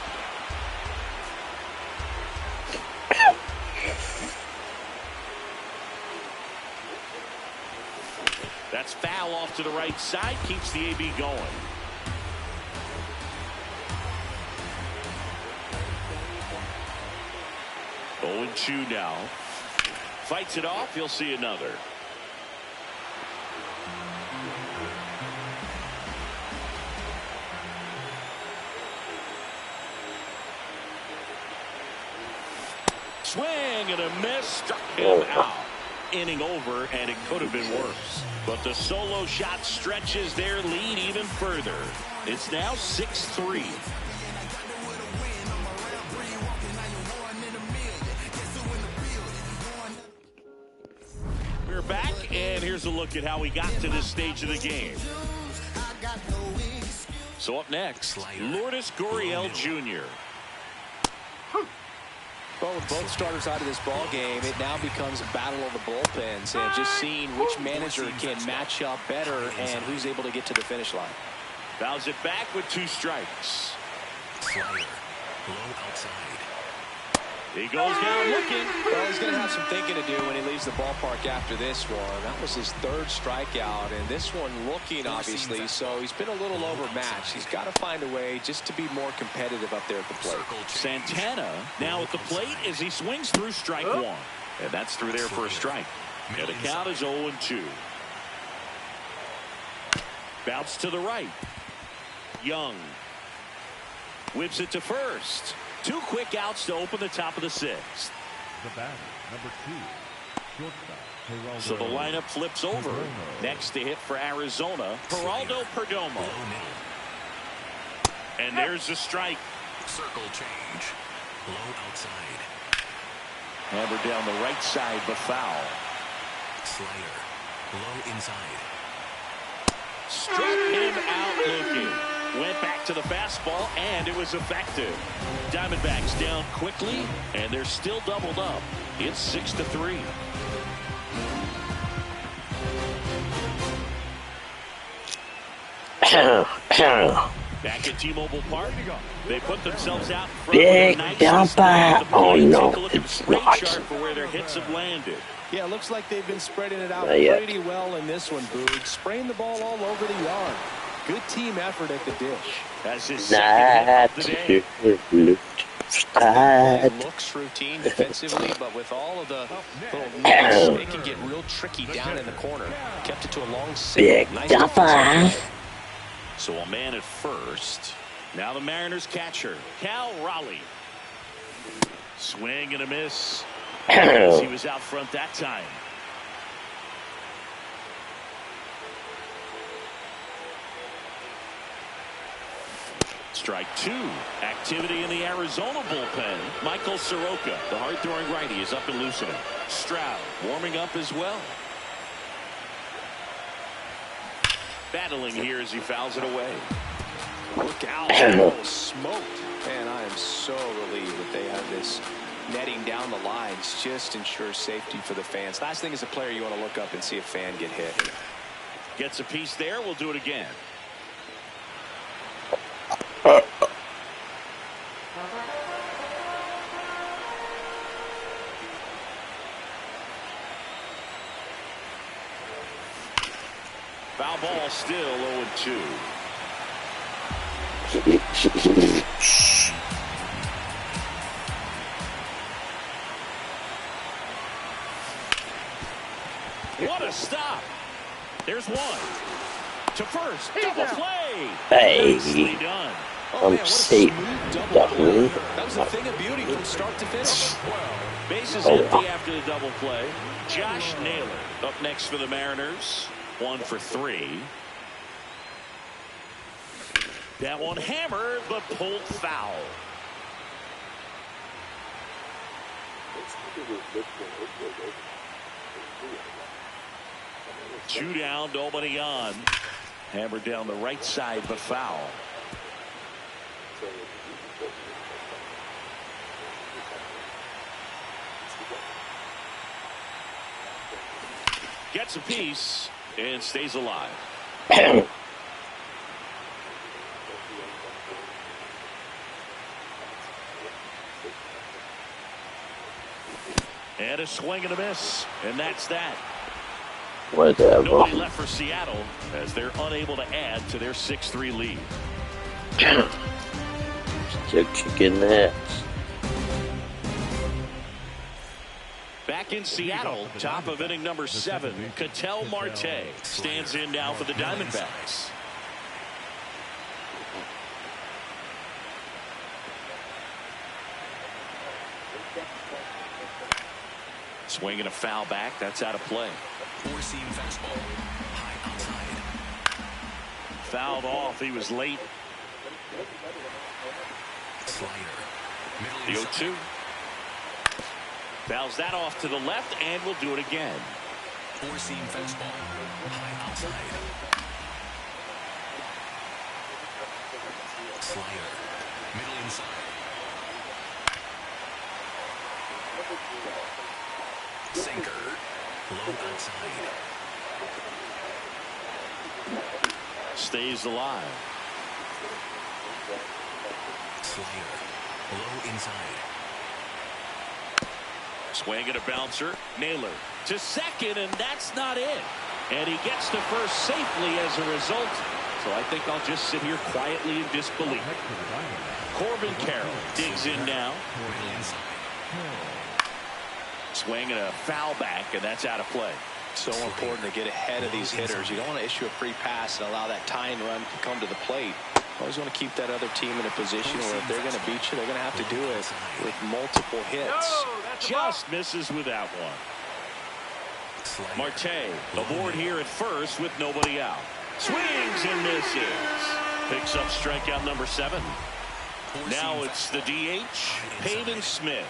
B: That's foul off to the right side. Keeps the AB going. Oh, 2 now. Fights it off. You'll see another. Swing and a miss. Struck him out. Inning over, and it could have been worse. But the solo shot stretches their lead even further. It's now 6-3. We're back, and here's a look at how we got to this stage of the game. So up next, Lourdes Gurriel Jr.
C: Well, with both starters out of this ball game, it now becomes a battle of the bullpens and just seeing which manager can match up better and who's able to get to the finish line.
B: Fouls it back with 2 strikes.
E: Flyer, low outside.
B: He goes down looking.
C: Well, he's going to have some thinking to do when he leaves the ballpark after this one. That was his 3rd strikeout, and this one looking, obviously, so he's been a little overmatched. He's got to find a way just to be more competitive up there at the plate.
B: Santana now at the plate as he swings through strike 1. And that's through there for a strike. And the count is 0-2. Bounce to the right. Young whips it to first. 2 quick outs to open the top of the 6th.
I: The batter, number 2, shortstop.
B: So the lineup flips over. Next to hit for Arizona, Geraldo Perdomo. And there's the strike.
E: Circle change. Low outside.
B: Hammered down the right side, but foul.
E: Slayer. Low inside.
B: Struck him out looking. Went back to the fastball, and it was effective. Diamondbacks down quickly, and they're still doubled up. It's 6-3. Back at T-Mobile Park, they put themselves out in front
A: Big
B: of a nice
A: Dumper. Oh no, it's not.
B: For where their hits have landed.
C: Yeah, looks like they've been spreading it out
A: Not yet.
C: pretty well in this one, Boog. Spraying the ball all over the yard. Good team effort at the dish.
B: That's his second hit of the day.
C: It looks routine defensively, but with all of the little nicks, they can get real tricky down in the corner. Kept it to a long
A: Big
C: single. Nice
A: Dumper.
B: So a man at first. Now the Mariners catcher, Cal Raleigh. Swing and a miss. As he was out front that time. Strike two. Activity in the Arizona bullpen. Michael Soroka, the hard-throwing righty, is up and loosening. Stroud warming up as well. Battling here as he fouls it away. Look out.
C: Smoked. Man, I am so relieved that they have this netting down the lines. Just ensures safety for the fans. Last thing as a player, you want to look up and see a fan get hit.
B: Gets a piece there. We'll do it again. Foul ball still 0-2. What a stop. There's one. To first. Double play.
A: Hey.
B: Nicely done.
A: I'm safe. Definitely.
C: That was a thing of beauty from start to finish.
B: Bases empty after the double play. Josh Naylor up next for the Mariners. 1 for 3. That one hammered, but pulled foul. Two down, nobody on. Hammered down the right side, but foul. Gets a piece and stays alive. And a swing and a miss, and that's that.
A: Whatever.
B: Nobody left for Seattle as they're unable to add to their 6-3 lead.
A: Still kicking ass.
B: Back in Seattle, top of inning number 7, Ketel Marte stands in now for the Diamondbacks. Swinging a foul back, that's out of play.
E: Four-seam fastball, high outside.
B: Fouled off, he was late.
E: Slider,
B: The
E: middle
B: 0-2. Fouls that off to the left, and we'll do it again.
E: four-seam fastball, high outside. Slider, middle inside. Sinker, low outside.
B: Stays alive.
E: Slider, low inside.
B: Swing and a bouncer. Naylor to second, and that's not it. And he gets to first safely as a result. So I think I'll just sit here quietly in disbelief. Corbin Carroll digs in now.
E: Middle inside.
B: Swing and a foul back, and that's out of play.
C: So important to get ahead of these hitters. You don't want to issue a free pass and allow that tying run to come to the plate. Always want to keep that other team in a position where if they're going to beat you, they're going to have to do it with multiple hits.
B: Just misses with that one. Marte aboard here at first with nobody out. Swings and misses. Picks up strikeout number 7. Now it's the DH, Peyton Smith.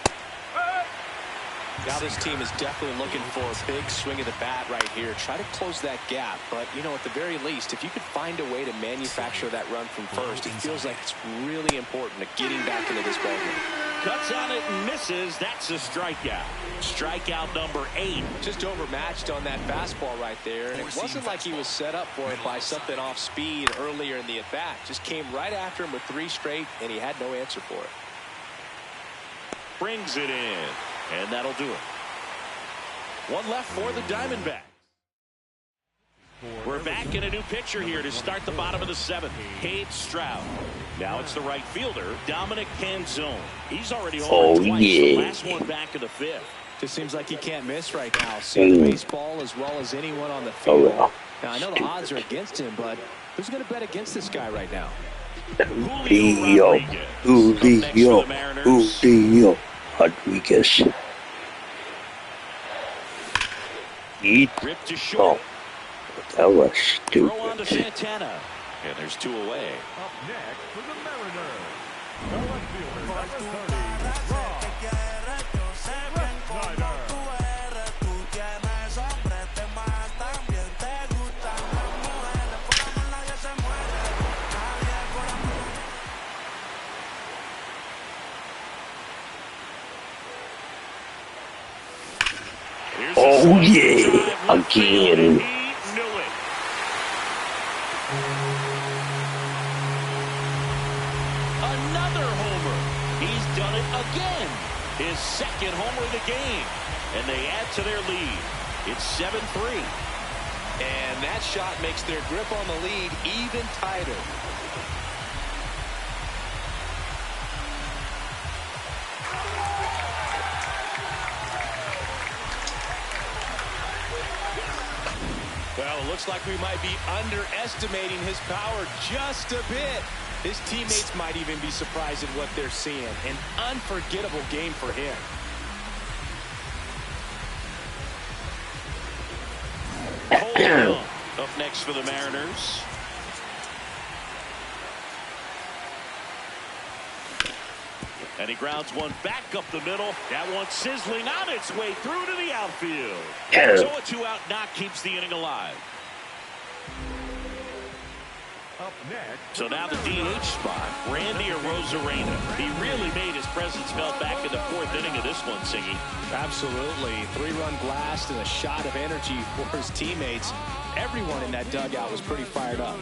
C: Now this team is definitely looking for a big swing of the bat right here. Try to close that gap. But, you know, at the very least, if you could find a way to manufacture that run from first, it feels like it's really important to getting back into this ballgame.
B: Cuts on it and misses. That's a strikeout. Strikeout number 8.
C: Just overmatched on that fastball right there. And it wasn't like he was set up for it by something off speed earlier in the at-bat. Just came right after him with 3 straight, and he had no answer for it.
B: Brings it in. And that'll do it. One left for the Diamondbacks. We're back in a new pitcher here to start the bottom of the 7th. Cade Stroud. Now it's the right fielder, Dominic Canzone. He's already homered twice. The last one back in the 5th.
C: Just seems like he can't miss right now. Seeing the baseball as well as anyone on the field. Now, I know the odds are against him, but who's going to bet against this guy right now?
A: Julio Rodriguez.
B: Ripped to short.
A: That was
B: Throw on to
A: stupid.
B: Santana. And there's 2 away.
I: Up next for the Mariners, the left fielder, number 30, Snyder.
A: Oh yeah, again.
B: Another homer. He's done it again. His 2nd homer of the game. And they add to their lead. It's 7-3.
C: And that shot makes their grip on the lead even tighter. Well, it looks like we might be underestimating his power just a bit. His teammates might even be surprised at what they're seeing. An unforgettable game for him.
B: Up next for the Mariners. And he grounds one back up the middle. That one sizzling on its way through to the outfield. So a 2-out knock keeps the inning alive.
I: Up next.
B: So now the DH spot, Randy Arozarena. He really made his presence felt back in the 4th inning of this one, Singy.
C: Absolutely. 3-run blast and a shot of energy for his teammates. Everyone in that dugout was pretty fired up.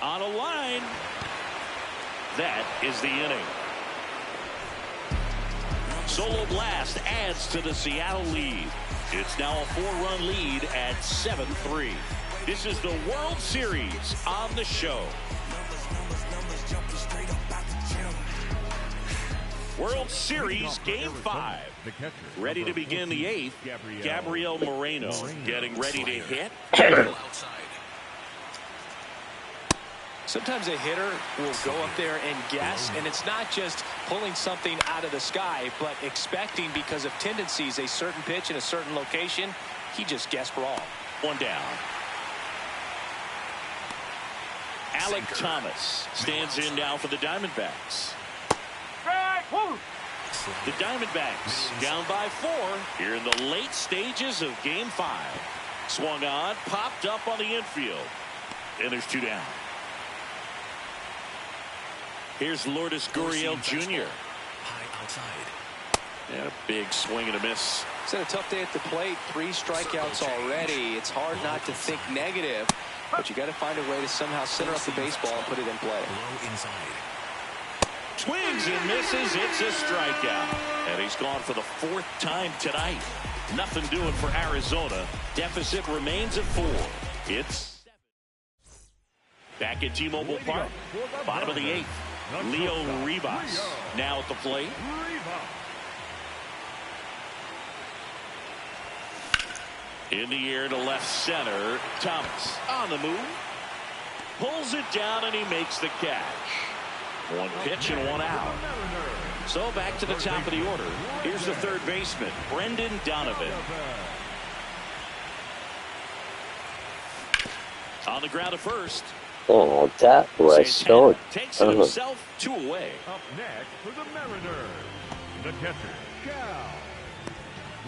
B: On a line. That is the inning. Solo blast adds to the Seattle lead. It's now a 4-run lead at 7-3. This is the World Series on the show. World Series Game 5. Ready to begin the 8th. Gabriel Moreno getting ready to hit.
C: Sometimes a hitter will go up there and guess, and it's not just pulling something out of the sky, but expecting because of tendencies a certain pitch in a certain location. He just guessed wrong.
B: One down. Alec Thomas stands in now for the Diamondbacks. The Diamondbacks down by 4 here in the late stages of Game 5. Swung on, popped up on the infield. And there's 2 down. Here's Lourdes Gurriel Jr.
E: High outside.
B: And a big swing and a miss.
C: It's been a tough day at the plate. 3 strikeouts already. It's hard not to think negative, but you got to find a way to somehow center up the baseball and put it in play.
E: Low inside.
B: Swings and misses. It's a strikeout. And he's gone for the 4th time tonight. Nothing doing for Arizona. Deficit remains at 4. It's 7. Back at T-Mobile Park. Bottom of the 8th. Leo Rivas now at the plate. In the air to left center. Thomas on the move. Pulls it down and he makes the catch. One pitch and one out. So back to the top of the order. Here's the third baseman, Brendan Donovan. On the ground at first.
A: Oh, that was so.
B: Takes it himself, 2 away.
I: Up next for the Mariners, the catcher, Cal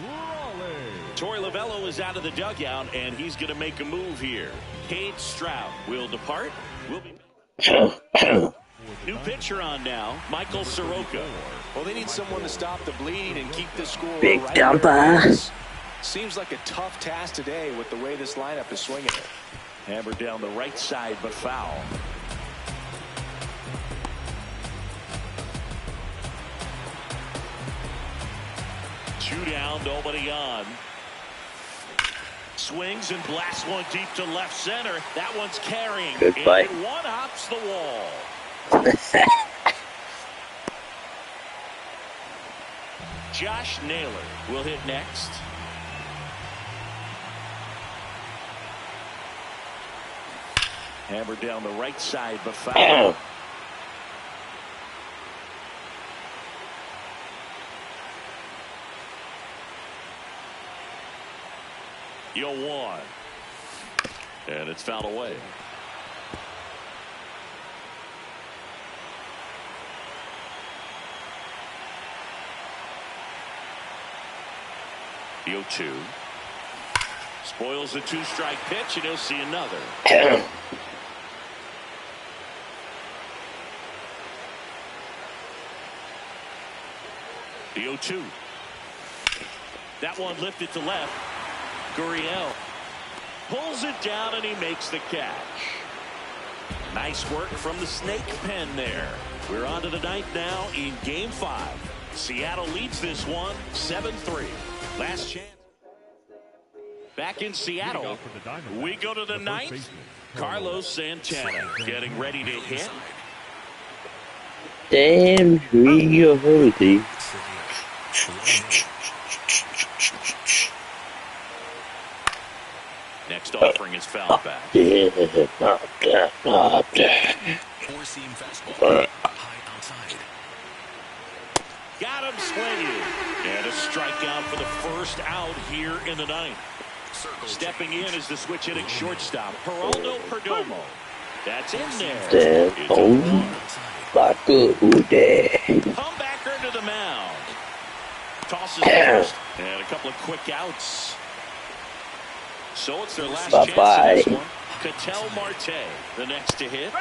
I: Raleigh.
B: Torey Lovullo is out of the dugout, and he's going to make a move here. Cade Stroud will depart. We'll be new pitcher on now, Michael Soroka.
C: Well, they need someone to stop the bleeding and keep the score
A: Big
C: right
A: dumper.
C: where it is. Seems like a tough task today with the way this lineup is swinging it.
B: Hammered down the right side, but foul. Two down, nobody on. Swings and blasts one deep to left center. That one's carrying.
A: Goodbye.
B: And one hops the wall. Josh Naylor will hit next. Hammered down the right side, but foul. Yo, one. And it's fouled away. The 0-2. Spoils the 2-strike pitch, and he'll see another. The 0-2. That one lifted to left. Gurriel pulls it down and he makes the catch. Nice work from the snake pen there. We're on to the ninth now in Game 5. Seattle leads this one 7-3. Last chance. Back in Seattle, we go to the ninth. Carlos Santana getting ready to hit.
A: Damn, real holy.
B: Next offering is fouled back.
E: Four-seam fastball. High outside.
B: Got him swinging. And a strikeout for the first out here in the ninth. Stepping in is the switch hitting shortstop, Geraldo Perdomo. That's in there. Comebacker to the mound. Tosses first. And a couple of quick outs. So it's their last chance in this one. Ketel Marte, the next to hit.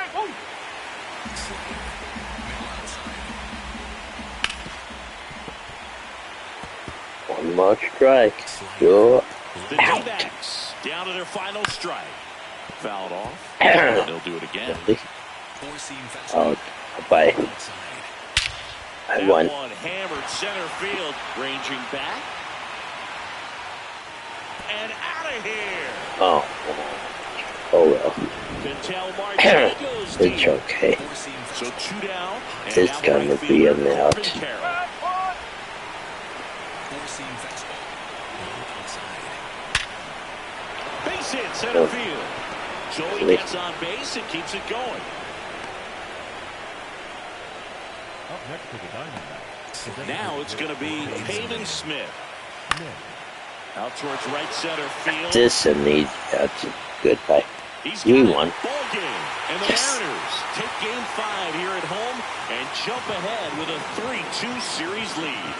A: One more strike. You're
B: the D-backs down to their final strike. Fouled off. They'll do it again.
A: Oh, bye. I won.
B: One hammered center field, ranging back. And out of here.
A: Oh. Oh well. It's okay.
B: So 2 down.
A: It's gonna be an out.
B: Base hit center field. Joey gets on base and keeps it going.
I: Up next to the Diamondbacks.
B: Now it's going to be Peyton Smith. Out towards right center field.
A: This and these outs. Goodbye. We won.
B: Ball game. And the Mariners take Game 5 here at home and jump ahead with a 3-2 series lead.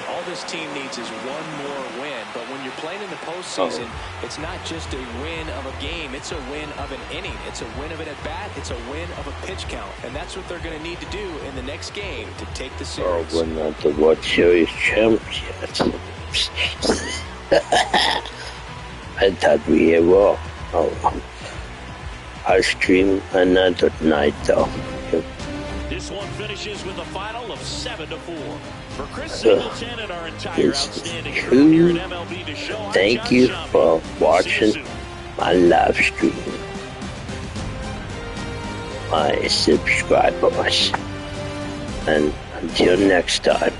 C: All this team needs is one more win, but when you're playing in the postseason, it's not just a win of a game, it's a win of an inning, it's a win of an at-bat, it's a win of a pitch count, and that's what they're going to need to do in the next game to take the series.
A: Oh, we're not the World Series champs yet. I thought we were. Oh, I'll stream another night though.
B: This one finishes with a final of 7-4. For Chris Singleton and our entire outstanding crew here at MLB The Show,
A: thank you for watching my live stream. My subscribers. And until next time.